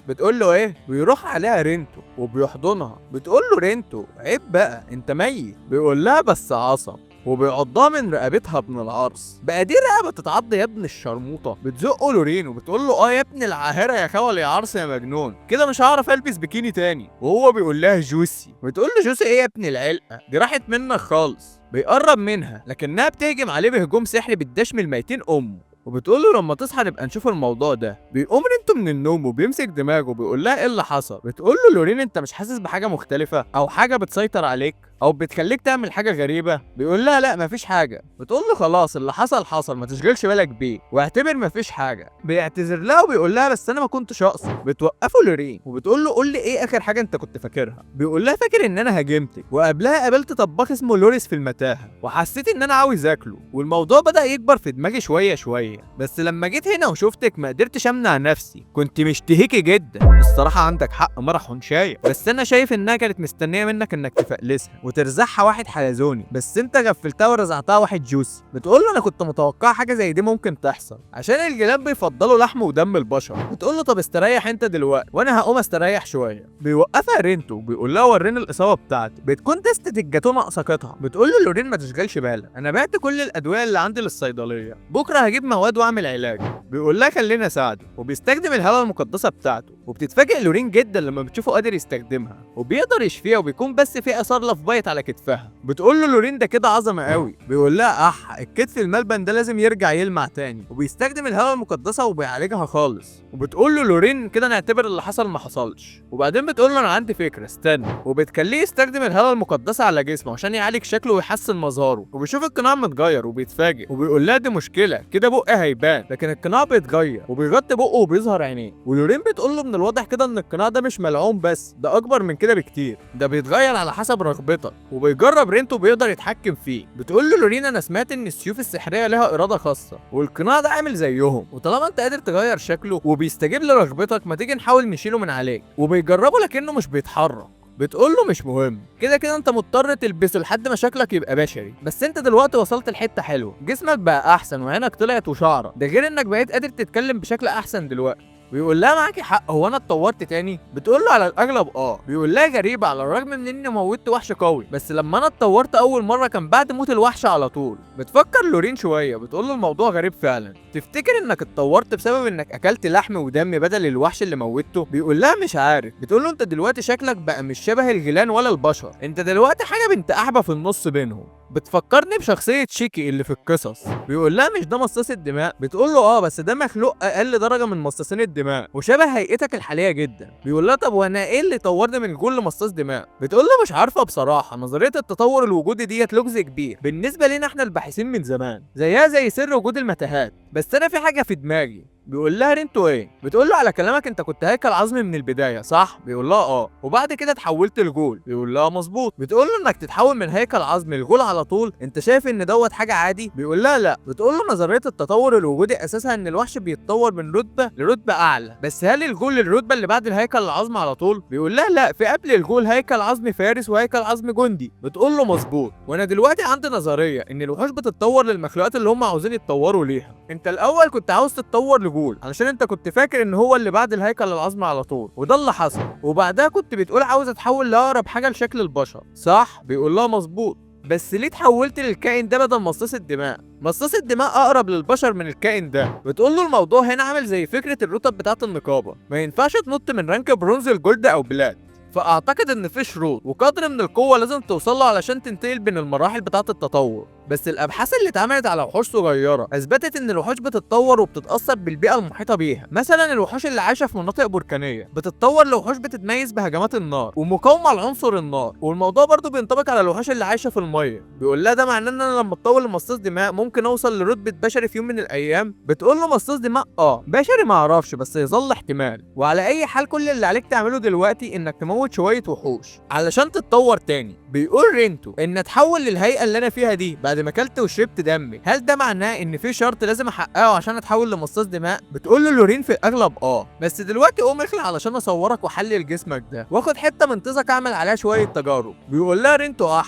بتقول له ايه؟ بيروح عليها رينتو وبيحضنها. بتقول له رينتو عيب بقى انت ميت. بيقول لها بس عصب وبيعضها من رقبتها ابن العرس. بقى دي رقبه تتعض يا ابن الشرموطه. بتزقه لورين وبتقول له يا ابن العاهره يا خول يا عرس يا مجنون كده مش هعرف البس بيكيني تاني. وهو بيقول لها جوسي. بتقول له جوسي ايه يا ابن العلقه دي راحت منك خالص. بيقرب منها لكنها بتهجم عليه بهجوم سحري بتدشمل ميتين امه. وبتقول له لما تصحى نبقى نشوف الموضوع ده. بيقوم رينتو من النوم وبيمسك دماغه وبيقول لها ايه اللي حصل. بتقول له لورين انت مش حاسس بحاجه مختلفه او حاجه بتسيطر عليك او بتخليك تعمل حاجه غريبه؟ بيقول لها لا مفيش حاجه. بتقول له خلاص اللي حصل ما تشغلش بالك بيه واعتبر مفيش حاجه. بيعتذر لها وبيقول لها بس انا ما كنتش اقصد. بتوقفه لورين وبتقول له قول لي ايه اخر حاجه انت كنت فاكرها. بيقول لها فاكر ان انا هاجمتك وقبلها قابلت طباخ اسمه لوريس في المتاهه وحسيت ان انا عاوز اكله والموضوع بدا يكبر في دماغي شويه بس لما جيت هنا وشفتك ما قدرتش امنع نفسي كنت مشتهيكي جدا. الصراحه عندك حق مرح ونشايه بس انا شايف انها كانت مستنيه منك انك تفقلسها وترزعها واحد حلزوني بس انت غفلتها ورزعتها واحد جوسي. بتقول له انا كنت متوقعه حاجه زي دي ممكن تحصل عشان الجلاد بيفضلوا لحم ودم البشر. بتقول له طب استريح انت دلوقتي وانا هقوم استريح شويه. بيوقفها رينتو وبيقول لها وريني الاصابه بتاعتي. بتكون تستة الجاتوه ناقصه قطعه. بتقول له لورين ما تشغلش بالك انا بعت كل الادويه اللي عندي للصيدليه بكره هجيب مواد واعمل علاج. بيقول لها خلينا اساعده وبيستخدم الهاله المقدسه بتاعته وبتتفاجئ لورين جدا لما بتشوفه قادر يستخدمها وبيقدر يشفيها وبيكون بس في اثار لاف بايت وبتعيط على كتفها. بتقول له لورين ده كده عظمه قوي. بيقول لها الكتف الملبن ده لازم يرجع يلمع تاني، وبيستخدم الهواء المقدسه وبيعالجها خالص. وبتقول له لورين كده نعتبر اللي حصل ما حصلش. وبعدين بتقول له انا عندي فكره استنى، وبتخليه يستخدم الهواء المقدسه على جسمه عشان يعالج شكله ويحسن مظهره. وبيشوف القناع متغير وبيتفاجئ، وبيقول لها دي مشكله كده بقه هيبان، لكن القناع بيتغير وبيغطي بقه وبيظهر عينيه. ولورين بتقول له من الواضح كده ان القناع ده مش ملعون بس، ده اكبر من كده بكتير، ده بيتغير على حسب رغبتك. وبيجرب رينتو بيقدر يتحكم فيه. بتقول له لورين انا سمعت ان السيوف السحريه لها اراده خاصه، والقناع ده عامل زيهم، وطالما انت قادر تغير شكله وبيستجيب لرغبتك ما تيجي نحاول نشيله من عليك. وبيجربه لكنه مش بيتحرك. بتقول له مش مهم، كده كده انت مضطر تلبسه لحد ما شكلك يبقى بشري، بس انت دلوقتي وصلت لحته حلوه، جسمك بقى احسن وعينك طلعت وشعرك، ده غير انك بقيت قادر تتكلم بشكل احسن دلوقتي. بيقول لها معاكي حق، هو انا اتطورت تاني؟ بتقول له على الاغلب بيقول لها غريبه على الرغم من اني موتت وحش قوي، بس لما انا اتطورت اول مره كان بعد موت الوحش على طول. بتفكر لورين شويه، بتقول له الموضوع غريب فعلا، تفتكر انك اتطورت بسبب انك اكلت لحم ودم بدل الوحش اللي موتته؟ بيقول لها مش عارف. بتقول له انت دلوقتي شكلك بقى مش شبه الغيلان ولا البشر، انت دلوقتي حاجه بنت احبه في النص بينهم، بتفكرني بشخصيه شيكي اللي في القصص. بيقول لها مش ده مصاص الدماء؟ بتقول له بس ده مخلوق اقل درجه من مصاصين الدماء وشبه هيئتك الحاليه جدا. بيقول لها طب وانا ايه اللي طورني من جول لمصاص دماء؟ بتقول له مش عارفه بصراحه، نظريه التطور الوجودي ديت لغز كبير بالنسبه لنا احنا الباحثين من زمان، زيها زي سر وجود المتاهات، بس انا في حاجه في دماغي. بيقول لها رينتو ايه؟ بتقول له على كلامك انت كنت هيكل عظمي من البدايه صح؟ بيقول لها وبعد كده اتحولت لجول. بيقول لها مظبوط. بتقول له انك تتحول من هيكل عظمي لجول على طول انت شايف ان دوت حاجه عادي؟ بيقول لها لا. بتقول له نظريه التطور الوجودي اساسها ان الوحش بيتطور من رتبه لرتبه اعلى، بس هل الجول الرتبه اللي بعد الهيكل العظمي على طول؟ بيقول لها لا، في قبل الجول هيكل عظمي فارس وهيكل عظمي جندي. بتقول له مظبوط. وانا دلوقتي عندي نظريه ان الوحوش بتتطور للمخلوقات اللي هم عاوزين يتطوروا ليها. انت الاول كنت عاوز تتطور لجول علشان انت كنت فاكر ان هو اللي بعد الهيكل العظمي على طول، وده اللي حصل. وبعدها كنت بتقول عاوز اتحول لاقرب حاجه لشكل البشر صح؟ بيقول لها مظبوط. بس ليه اتحولت للكائن ده بدل مصاص الدماء؟ مصاص الدماء اقرب للبشر من الكائن ده. بتقول له الموضوع هنا عامل زي فكره الرتب بتاعه النقابه، ما ينفعش تنط من رانك برونز لجولد او بلاد، فاعتقد ان في شروط وقدر من القوه لازم توصل له علشان تنتقل بين المراحل بتاعه التطور. بس الابحاث اللي اتعملت على وحوش صغيره اثبتت ان الوحوش بتتطور وبتتاثر بالبيئه المحيطه بيها. مثلا الوحوش اللي عايشه في مناطق بركانيه بتتطور لوحوش بتتميز بهجمات النار ومقاومه لعنصر النار، والموضوع برضه بينطبق على الوحوش اللي عايشه في الميه. بيقول لها ده معناه ان انا لما اتطور لمصاص دماء ممكن اوصل لرتبه بشري في يوم من الايام. بتقول له مصاص دماء بشري ما اعرفش بس يظل احتمال، وعلى اي حال كل اللي عليك تعمله دلوقتي انك تموت شويه وحوش علشان تتطور تاني. بيقول رينتو ان اتحول للهيئه اللي انا فيها دي بعد ما اكلت وشربت دمي، هل ده معناه ان في شرط لازم احققه عشان اتحول لمصاص دماء؟ بتقول له لورين في الاغلب بس دلوقتي قوم اخلع علشان اصورك واحلل جسمك ده واخد حته من طيزك اعمل عليها شويه تجارب. بيقول لها رينتو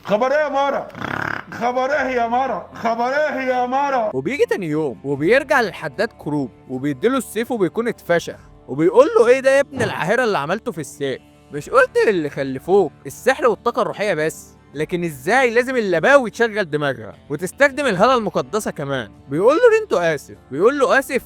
خبر ايه يا مارا؟ خبر ايه يا مارا؟ خبر ايه يا مارا؟ وبيجي تاني يوم وبيرجع للحداد كروب وبيديله السيف وبيكون اتفشخ، وبيقول له ايه ده يا ابن العاهره اللي عملته في السيف؟ مش قلت للي خلفوك السحر والطاقه الروحيه بس؟ لكن ازاي لازم اللباوي تشغل دماغها وتستخدم الهاله المقدسه كمان؟ بيقول له رينتو اسف. بيقول له اسف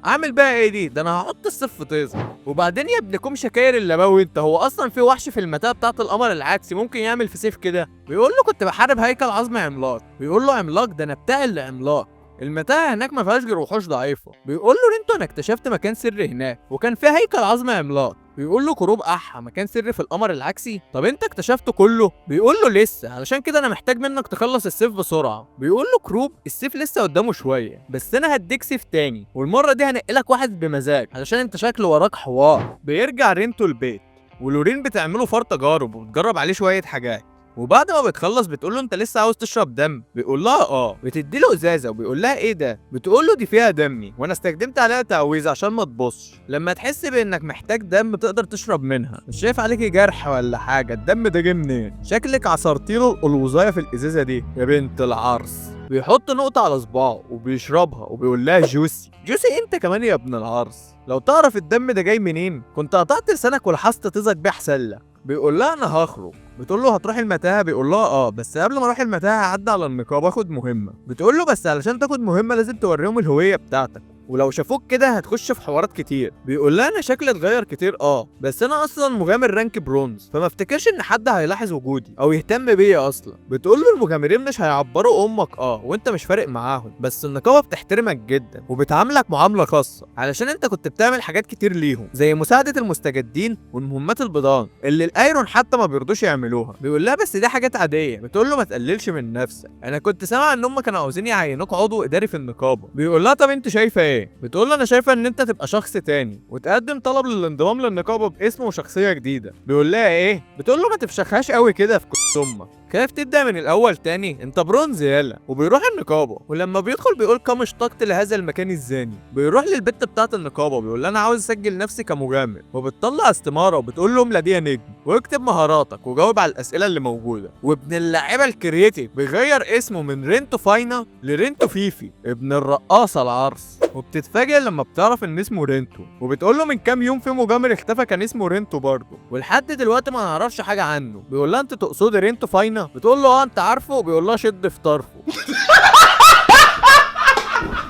اعمل بقى ايه دي؟ ده انا هحط السيف في طيزه. وبعدين يا ابنكم شكاير اللباوي انت، هو اصلا في وحش في المتاهه بتاعه القمر العكسي ممكن يعمل في سيف كده؟ بيقول له كنت بحارب هيكل عظمي عملاق. بيقول له عملاق؟ ده انا بتاع اللي عملاق، المتاهه هناك ما فيهاش غير وحوش ضعيفه. بيقول له رينتو انا اكتشفت مكان سري هناك وكان فيه هيكل عظمي عملاق. بيقول له كروب مكان سري في القمر العكسي؟ طب انت اكتشفته كله؟ بيقول له لسه، علشان كده انا محتاج منك تخلص السيف بسرعه. بيقول له كروب السيف لسه قدامه شويه بس انا هديك سيف تاني، والمره دي هنقلك واحد بمزاج علشان انت شكله وراك حوار. بيرجع رينتو البيت ولورين بتعمله فار تجارب وبتجرب عليه شويه حاجات، وبعد ما بتخلص بتقول له انت لسه عاوز تشرب دم؟ بيقول لها بتدي له ازازه وبيقول لها ايه ده؟ بتقول له دي فيها دمي وانا استخدمت عليها تعويذه عشان ما تبصش، لما تحس بانك محتاج دم تقدر تشرب منها. مش شايف عليكي جرح ولا حاجه؟ الدم ده جه منين؟ شكلك عصرتي له الوظايه في الازازه دي يا بنت العرس. بيحط نقطه على صباعه وبيشربها وبيقول لها جوسي انت كمان يا ابن العرس، لو تعرف الدم ده جاي منين كنت قطعت لسانك ولحست طيزك بيه حسله. بيقول لها انا هخرج. بتقول له هتروح المتاهه؟ بيقول لها بس قبل ما اروح المتاهه هعدي على النقابه اخد مهمه. بتقول له بس علشان تاخد مهمه لازم توريهم الهويه بتاعتك. ولو شافوك كده هتخش في حوارات كتير. بيقول لها انا شكلي اتغير كتير بس انا اصلا مغامر رانك برونز، فما افتكرش ان حد هيلاحظ وجودي او يهتم بيا اصلا. بتقول له المغامرين مش هيعبروا امك وانت مش فارق معاهم، بس النقابه بتحترمك جدا وبتعاملك معامله خاصه علشان انت كنت بتعمل حاجات كتير ليهم زي مساعده المستجدين والمهمات البيضان اللي الايرون حتى ما بيرضوش يعملوها. بيقول لها بس دي حاجات عاديه. بتقول له ما تقللش من نفسك، انا كنت سامع ان هم كانوا عاوزين يعينوك عضو اداري في النقابه. بيقول لها طب انت شايفه ايه؟ بتقول له انا شايفه ان انت تبقى شخص تاني وتقدم طلب للانضمام للنقابه باسم وشخصيه جديده. بيقول لها ايه؟ بتقول له ما تفشخهاش قوي كده في امك، كيف تبدا من الاول تاني؟ انت برونز يالا. وبيروح النقابه، ولما بيدخل بيقول كم اشتقت لهذا المكان الزاني. بيروح للبت بتاعه النقابه بيقول لها انا عاوز اسجل نفسي كمغامر، وبتطلع استماره وبتقول له املى دي يا نجم واكتب مهاراتك وجاوب على الاسئله اللي موجوده. وابن اللعيبه الكرييتيف بيغير اسمه من رينتو فاينا لرينتو فيفي ابن الرقاصه العرس. وبتتفاجئ لما بتعرف ان اسمه رينتو، وبتقول له من كام يوم في مغامر اختفى كان اسمه رينتو برضه ولحد دلوقتي ما نعرفش حاجه عنه. بيقول لها انت تقصدي رينتو فاينا؟ بتقول له انت عارفه؟ بيقول لها شد في طرفه.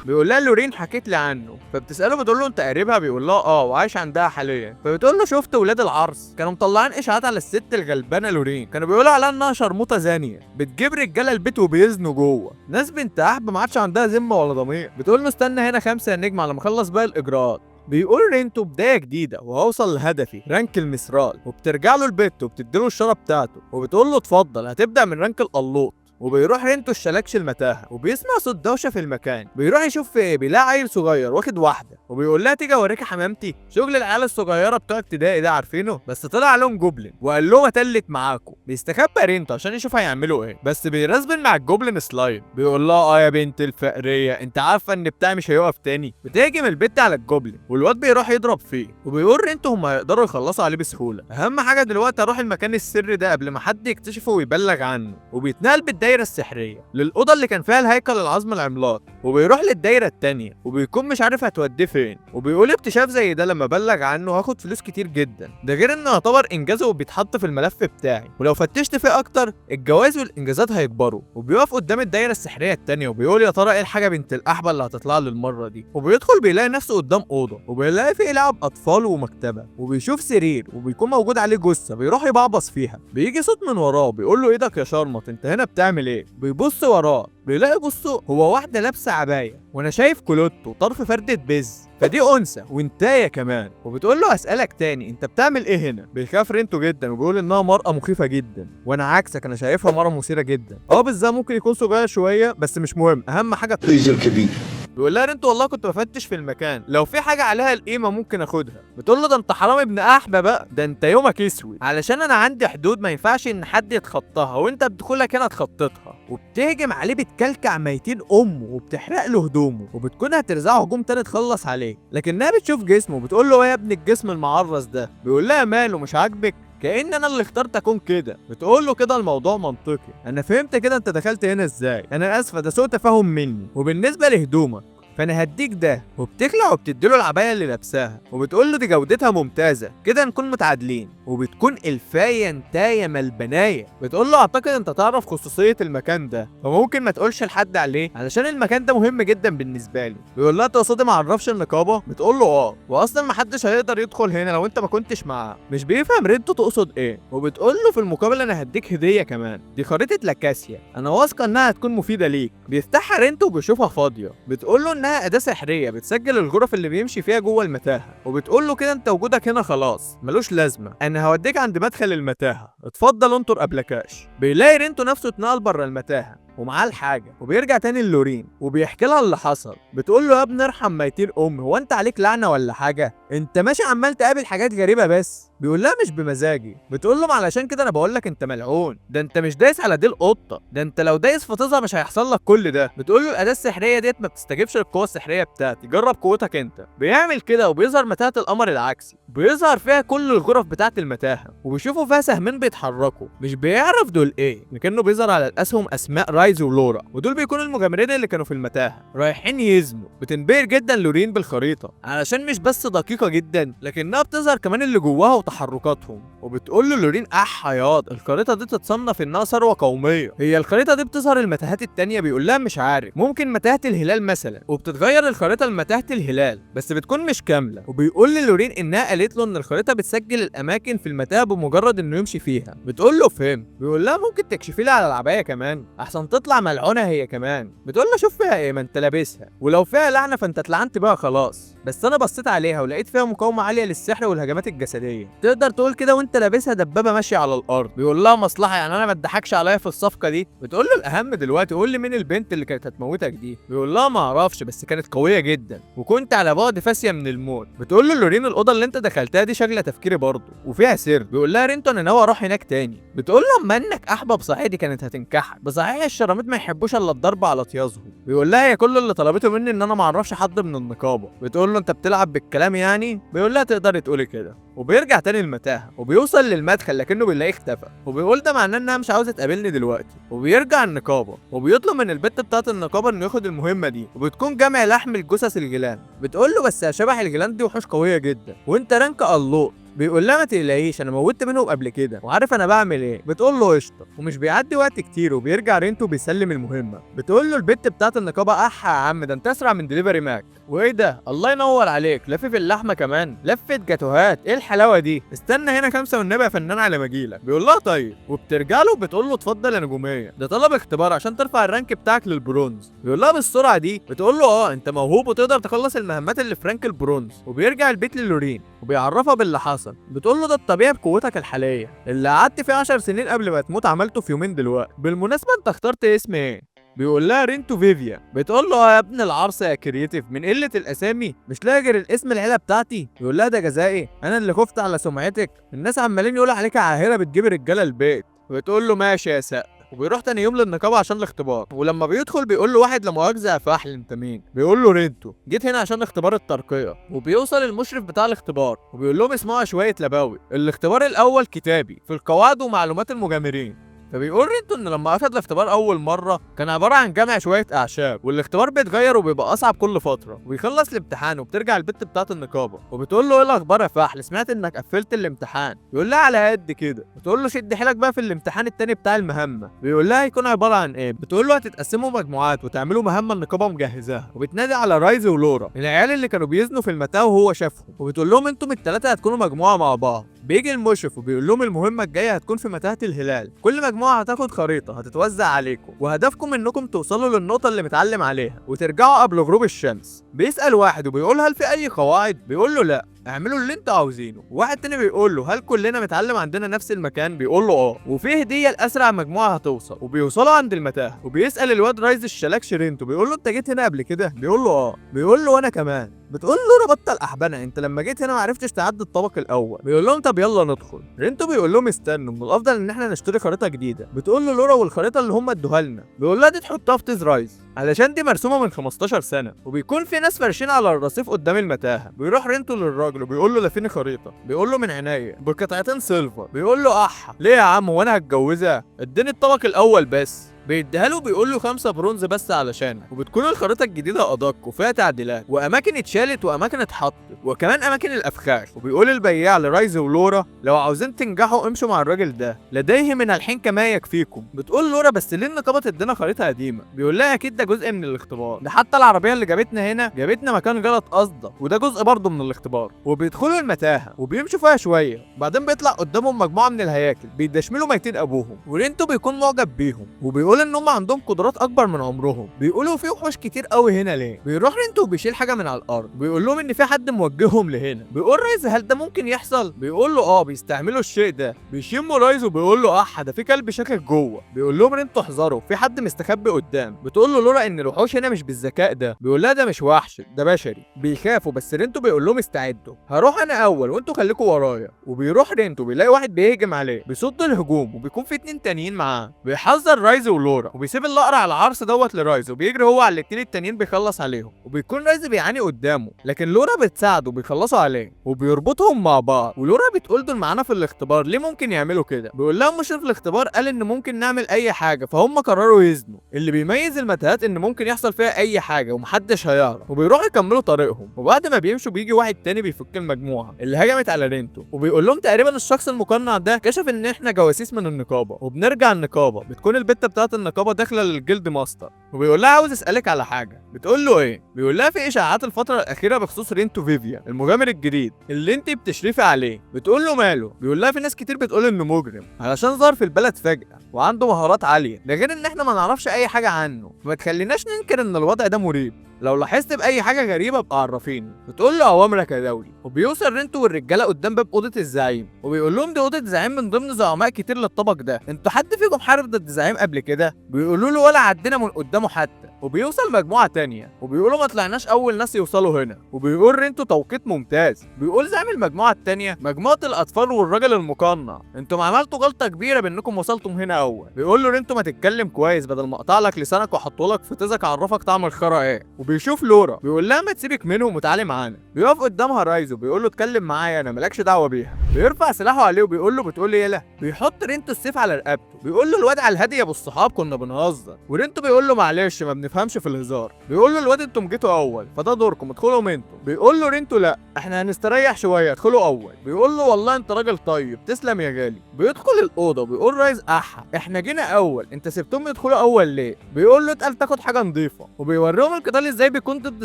بيقول لها لورين حكيت لي عنه. فبتساله بتقول له انت قريبها؟ بيقول لها وعايش عندها حاليا. فبتقول له شفت ولاد العرس كانوا مطلعين اشاعات على الست الغلبانه لورين، كانوا بيقولوا عليها انها شرموطه زانيه بتجيب رجاله البيت وبيزنوا جوه، ناس بنت احب ما عادش عندها ذمه ولا ضمير. بتقول له استنى هنا 5 يا نجم على ما اخلص باقي الاجراءات. بيقول رينتو بدايه جديده وهوصل لهدفي رانك المسرال. وبترجع له البيت وبتديله الشاره بتاعته وبتقول له اتفضل هتبدا من رانك القلوط. وبيروح رينتو الشلاكش المتاهه وبيسمع صوت دوشه في المكان. بيروح يشوف في ايه، بيلاقي عيل صغير واخد واحده وبيقول لها تيجي اوريك يا حمامتي شغل العيال الصغيره بتوع ابتدائي ده عارفينه، بس طلع عليهم جوبلين وقال لهم اتلت معاكم. بيستخبى رينتو عشان يشوف هيعملوا ايه، بس بيرزبن مع الجوبلين سلايم. بيقول لها يا بنت الفقريه انت عارفه ان بتاعي مش هيقف تاني. بتهجم البت على الجوبلين والواد بيروح يضرب فيه، وبيقول رينتو هم هيقدروا يخلصوا عليه بسهوله. اهم حاجه دلوقتي اروح المكان السري ده قبل ما حد يكتشفه ويبلغ عنه. وبيتنقل بالدايره السحريه للأوضة اللي كان فيها الهيكل العظمي العملاق، وبيروح للدايرة التانية وبيكون مش عارف هتوديه فين. وبيقول اكتشاف زي ده لما بلغ عنه هاخد فلوس كتير جدا، ده غير انه يعتبر انجازه وبيتحط في الملف بتاعي، ولو فتشت فيه اكتر الجوائز والانجازات هيكبروا. وبيقف قدام الدايرة السحرية التانية وبيقول يا ترى ايه الحاجة بنت الأحبة اللي هتطلع له المرة دي. وبيدخل بيلاقي نفسه قدام أوضة وبيلاقي فيه لعب أطفال ومكتبة، وبيشوف سرير وبيكون موجود عليه جثة بيروح يبعبص فيها. بيجي صوت من وراه بيقول له ايدك يا شرمط انت هنا بتعمل ايه؟ بيبص وراه بيلاقي بصوا هو واحده لابسه عبايه وانا شايف كلوتو طرف فرده بز، فدي انثى وانتايه كمان. وبتقول له اسالك تاني انت بتعمل ايه هنا؟ بيخاف رينتو جدا وبيقول انها مرأة مخيفه جدا، وانا عكسك انا شايفها مرأة مثيره جدا. بالذات ممكن يكون صغير شويه بس مش مهم، اهم حاجه الكبير. بيقول لها رينتو والله كنت بفتش في المكان لو في حاجه عليها القيمه ممكن اخدها. بتقول له ده انت حرام ابن احبه بقى، ده انت يومك اسود علشان انا عندي حدود ما ينفعش ان حد يتخطاها وانت بدخولك هنا اتخطيتها. وبتهجم عليه بتكلكع ميتين امه وبتحرق له هدومه وبتكون هترزعه هجوم تاني تخلص عليه، لكنها بتشوف جسمه بتقول له ايه يا ابن الجسم المعرس ده؟ بيقول لها ماله مش عاجبك؟ كأن انا اللي اخترت اكون كده. بتقول له كده الموضوع منطقي، انا فهمت كده انت دخلت هنا ازاي، انا اسفه ده سوء تفاهم مني. وبالنسبه لهدومك فانا هديك ده. وبتخلع وبتديله العبايه اللي لابساها وبتقول له دي جودتها ممتازه كده نكون متعادلين. وبتكون الفايه انتايه ملبنايه. بتقول له اعتقد انت تعرف خصوصيه المكان ده فممكن ما تقولش لحد عليه علشان المكان ده مهم جدا بالنسبه لي. بيقول لها تقصدي ما اعرفش النقابه؟ بتقول له واصلا ما حدش هيقدر يدخل هنا لو انت ما كنتش معاه. مش بيفهم رينتو تقصد ايه. وبتقول له في المقابل انا هديك هديه كمان، دي خريطه لاكاسيا انا واثقه انها هتكون مفيده ليك. بيفتحها رينتو وبيشوفها فاضيه. بتقول له انها اداه سحريه بتسجل الغرف اللي بيمشي فيها جوه المتاهه. وبتقول له كده انت وجودك هنا خلاص ملوش لازمه، انا هوديك عند مدخل المتاهه اتفضل انطر قبلكاش. بيلاقي رينتو نفسه اتنقل بره المتاهه ومعاه الحاجه وبيرجع تاني للورين وبيحكي لها اللي حصل. بتقول له يا ابني ارحم ميتين هو انت عليك لعنه ولا حاجه؟ انت ماشي عمال تقابل حاجات غريبه بس. بيقول لها مش بمزاجي. بتقول له علشان كده انا بقول لك انت ملعون، ده انت مش دايس على دي القطه، ده انت لو دايس فتظهر مش هيحصل لك كل ده. بتقول له الاداه السحريه ديت ما بتستجيبش للقوه السحريه بتاعتي، جرب قوتك انت. بيعمل كده وبيظهر متاهه القمر العكسي، بيظهر فيها كل الغرف بتاعه المتاهه وبيشوفوا فيها سهمين بيتحركوا مش بيعرف دول ايه، لكنه بيظهر على الاسهم اسماء رايز ولورا، ودول بيكونوا المغامرين اللي كانوا في المتاهه رايحين يزنوا. بتنبهر جدا لورين بالخريطه علشان مش بس دقيقه جدا لكنها بتظهر كمان اللي جواها وتحركاتهم، وبتقول له لورين حياض الخريطه دي تتصنف انها ثروه قوميه. هي الخريطه دي بتظهر المتاهات التانيه، بيقول لها مش عارف ممكن متاهه الهلال مثلا، وبتتغير الخريطه لمتاهه الهلال بس بتكون مش كامله. وبيقول للورين انها قالت له ان الخريطه بتسجل الاماكن في المتاهه بمجرد انه يمشي فيها. بتقول له فهم. بيقول لها ممكن تكشفي لي على العبايه كمان احسن تطلع ملعونه هي كمان. بتقول له شوف فيها ايه ما انت لابسها، ولو فيها لعنه فانت اتلعنت بقى خلاص، بس انا بصيت عليها ولقيت فيها مقاومه عاليه للسحر والهجمات الجسديه، تقدر تقول كده وانت لابسها دبابه ماشيه على الارض. بيقول لها مصلحه يعني انا ما اتضحكش عليا في الصفقه دي. بتقول له الاهم دلوقتي قول لي مين البنت اللي كانت هتموتك دي. بيقول لها ما اعرفش بس كانت قويه جدا وكنت على بعد فاسيه من الموت. بتقول له لورين الاوضه اللي انت دخلتها دي شكلها تفكيري برضه وفيها سر. بيقول لها رينتو انا ناوي اروح هناك تاني. بتقول له اما انك احبب صحيح دي كانت هتنكحك، بصحيح الشراميط ما يحبوش الا الضرب على طيازهم. بيقول لها هي كل اللي طلبته مني ان انا ما اعرفش حد من النقابه. بتقول له انت بتلعب بالكلام يعني. بيقول لها تقدري تقولي كده. وبيرجع تاني المتاهه وبيوصل للمدخل لكنه بيلاقيه اختفى، وبيقول ده معناه انها مش عاوزه تقابلني دلوقتي. وبيرجع النقابه وبيطلب من البت بتاعه النقابه انه ياخد المهمه دي، وبتكون جمع لحم الجثث الجيلان. بتقول له بس يا شبح الجيلان دي وحوش قويه جدا وانت رانك الله. بيقول لها ما تقلقيش انا موتت منهم قبل كده وعارف انا بعمل ايه. بتقول له قشطه. ومش بيعدي وقت كتير وبيرجع رينتو بيسلم المهمه. بتقول له البت بتاعه النقابه يا عم ده انت اسرع من دليفري ماك. وايه ده الله ينور عليك لفف اللحمه كمان لفه جاتوهات ايه الحلاوه دي. استنى هنا خمسه والنبي يا فنان على ما اجيلك. بيقول لها طيب. وبترجع له بتقول له اتفضل يا نجوميه ده طلب اختبار عشان ترفع الرانك بتاعك للبرونز. بيقول لها بالسرعه دي. بتقول له انت موهوب وتقدر تخلص المهمات اللي في رانك البرونز. وبيرجع البيت للورين وبيعرفها باللي حصل. بتقول له ده الطبيعي بقوتك الحاليه اللي قعدت فيه 10 سنين قبل ما تموت عملته في يومين دلوقتي. بالمناسبه انت اخترت اسم ايه؟ بيقول لها رينتو فيفيا. بتقول له يا ابن العرس يا كرييتيف من قله الاسامي مش لاقي غير الاسم العيله بتاعتي. بيقول لها ده جزائي انا اللي خفت على سمعتك الناس عمالين يقولوا عليك عاهره بتجيب رجاله البيت. بتقول له ماشي يا سق. وبيروح تاني يوم للنقابه عشان الاختبار. ولما بيدخل بيقول له واحد لا مؤاخذه يا فحل انت مين؟ بيقول له رينتو جيت هنا عشان اختبار الترقيه. وبيوصل المشرف بتاع الاختبار وبيقول لهم اسمعوا شويه لباوي. الاختبار الاول كتابي في القواعد ومعلومات المغامرين. فبيقول رينتو ان لما اخد الاختبار اول مره كان عباره عن جمع شويه اعشاب والاختبار بيتغير وبيبقى اصعب كل فتره. وبيخلص الامتحان وبترجع البت بتاعه النقابه وبتقول له ايه الاخبار يا فحل سمعت انك قفلت الامتحان. بيقول لها على قد كده. بتقول له شد حيلك بقى في الامتحان التاني بتاع المهمه. بيقول لها هيكون عباره عن ايه. بتقول له هتتقسموا مجموعات وتعملوا مهمه النقابه مجهزاها. وبتنادي على رايز ولورا العيال اللي كانوا بيزنوا في المتاهه وهو شافهم. وبتقول لهم انتم الثلاثه هتكونوا مجموعه مع بعض. بيجي المشرف وبيقول لهم المهمه الجايه هتكون في متاهه الهلال. كل مجموعه هتاخد خريطه هتتوزع عليكم وهدفكم انكم توصلوا للنقطه اللي متعلم عليها وترجعوا قبل غروب الشمس. بيسال واحد وبيقول هل في اي قواعد. بيقول له لا اعملوا اللي انتوا عاوزينه. واحد تاني بيقول له هل كلنا متعلم عندنا نفس المكان. بيقول له وفي هديه لاسرع مجموعه هتوصل. وبيوصلوا عند المتاهه وبيسال الواد رايز الشلاك شرينتو بيقول له انت جيت هنا قبل كده. بيقول له بيقول له وانا كمان. بتقول له انا بطل احبنه انت لما جيت هنا ما عرفتش تعدي الطبق الاول. بيقول لهم طب يلا ندخل. رينتو بيقول لهم استنوا من الافضل ان احنا نشتري خريطه جديده. بتقول له لورا والخريطه اللي هم ادوها لنا. بيقول لها دي تحطها في تيز رايز علشان دي مرسومه من 15 سنه وبيكون في ناس فارشين على الرصيف قدام المتاهه. بيروح رينتو للراجل وبيقول له ده فين خريطه. بيقول له من عينيا بقطعتين سيلفر. بيقول له ليه يا عم وانا هتجوزها اديني الطبق الاول بس. بيديها له بيقول له 5 برونز بس علشانك. وبتكون الخريطه الجديده ادق وفيها تعديلات واماكن اتشالت واماكن اتحطت وكمان اماكن الافخاخ. وبيقول البياع لرايز ولورا لو عاوزين تنجحوا امشوا مع الراجل ده لديه من الحين كما يكفيكم. بتقول لورا بس ليه النقابه تدينا خريطه قديمه. بيقول لها اكيد ده جزء من الاختبار ده حتى العربيه اللي جابتنا هنا جابتنا مكان غلط قصده وده جزء برضه من الاختبار. وبيدخلوا المتاهه وبيمشوا فيها شويه وبعدين بيطلع قدامهم مجموعه من الهياكل بيدشملوا ميتين ابوهم. ورينتو بيكون معجب بيهم وبيقول ان هم عندهم قدرات اكبر من عمرهم. بيقولوا في وحوش كتير قوي هنا ليه. بيروح رينتو بيشيل حاجه من على الارض بيقول لهم ان في حد موجههم لهنا. بيقول رايز هل ده ممكن يحصل. بيقول له بيستعملوا الشيء ده. بيشموا رايز وبيقول له ده في كلب شاكك جوه. بيقول لهم رينتو احذروا في حد مستخبي قدام. بتقول له لورا ان الوحوش هنا مش بالذكاء ده. بيقول لها ده مش وحش ده بشري بيخافوا بس. رينتو بيقول لهم استعدوا هروح انا اول وانتوا خليكوا ورايا. وبيروح رينتو بيلاقي واحد بيهجم عليه بيصد الهجوم وبيكون في 2 تانيين معاه. بيحذر رايز ولورا، وبيسيب اللقرة على العرس دوت لرايز، وبيجري هو على الاتنين التانيين بيخلص عليهم، وبيكون رايز بيعاني قدامه، لكن لورا بتساعده وبيخلصوا عليه وبيربطهم مع بعض. ولورا بتقول دول معانا في الاختبار، ليه ممكن يعملوا كده؟ بيقول لهم مشرف الاختبار قال ان ممكن نعمل اي حاجه، فهم قرروا يزنوا. اللي بيميز المتاهات ان ممكن يحصل فيها اي حاجه ومحدش هيعرف، وبيروحوا يكملوا طريقهم. وبعد ما بيمشوا بيجي واحد تاني بيفك المجموعه اللي هجمت على رينتو، وبيقول لهم تقريبا الشخص المقنع ده كشف ان احنا جواسيس من النقابه. وبنرجع النقابه، بتكون البت بتاعه النقابه داخله للجلد ماستر، وبيقول لها عاوز اسالك على حاجه. بتقول له ايه؟ بيقول لها في اشاعات الفتره الاخيره بخصوص رينتو فيفيا المغامر الجديد اللي انت بتشرفي عليه. بتقول له ماله؟ بيقول لها في ناس كتير بتقول انه مجرم علشان ظهر في البلد فجاه وعنده مهارات عاليه، ده غير ان احنا ما نعرفش اي حاجه عنه، فما تخليناش ننكر ان الوضع ده مريب. لو لاحظت باي حاجه غريبه ابقى عرفيني. بتقول له اوامرك يا دولي. وبيوصل رينتو والرجاله قدام باب اوضه الزعيم، وبيقول لهم دي اوضه زعيم من ضمن زعماء كتير للطبق ده، انتوا حد فيكم حارب ضد زعيم قبل كده؟ بيقولوا له ولا عدينا من قدامه حتى. وبيوصل مجموعه تانية وبيقولوا ما طلعناش اول ناس يوصلوا هنا، وبيقول رينتو توقيت ممتاز. بيقول زعيم المجموعه التانية مجموعه الاطفال والراجل المقنع، انتوا ما عملتوا غلطه كبيره بانكم وصلتم هنا اول. بيقول له رينتو ما تتكلم كويس بدل ما اقطع لك لسانك واحطه لك في تيزك اعرفك طعم الخرا ايه. وبيشوف لورا بيقول لها ما تسيبك منهم وتعالي معانا. بيقف قدامها رايزو بيقول له اتكلم معايا انا، مالكش دعوه بيها. بيرفع سلاحه عليه وبيقول له بتقول لي يلا. بيحط رينتو السيف على رقبته، بيقول له الواد على الهادي يا ابو الصحاب كنا بنهزر. ورينتو بيقول له معلش ما بنفهمش في الهزار. بيقول له الواد انتم جيتوا اول فده دوركم ادخلوا انتوا. بيقول له رينتو لا احنا هنستريح شويه ادخلوا اول. بيقول له والله انت راجل طيب تسلم يا غالي. بيدخل الاوضه وبيقول رايز احا احنا جينا اول انت سبتهم يدخلوا اول ليه؟ بيقول له اتقل تاخد حاجه نظيفه. وبيوريهم القتال ازاي بيكون ضد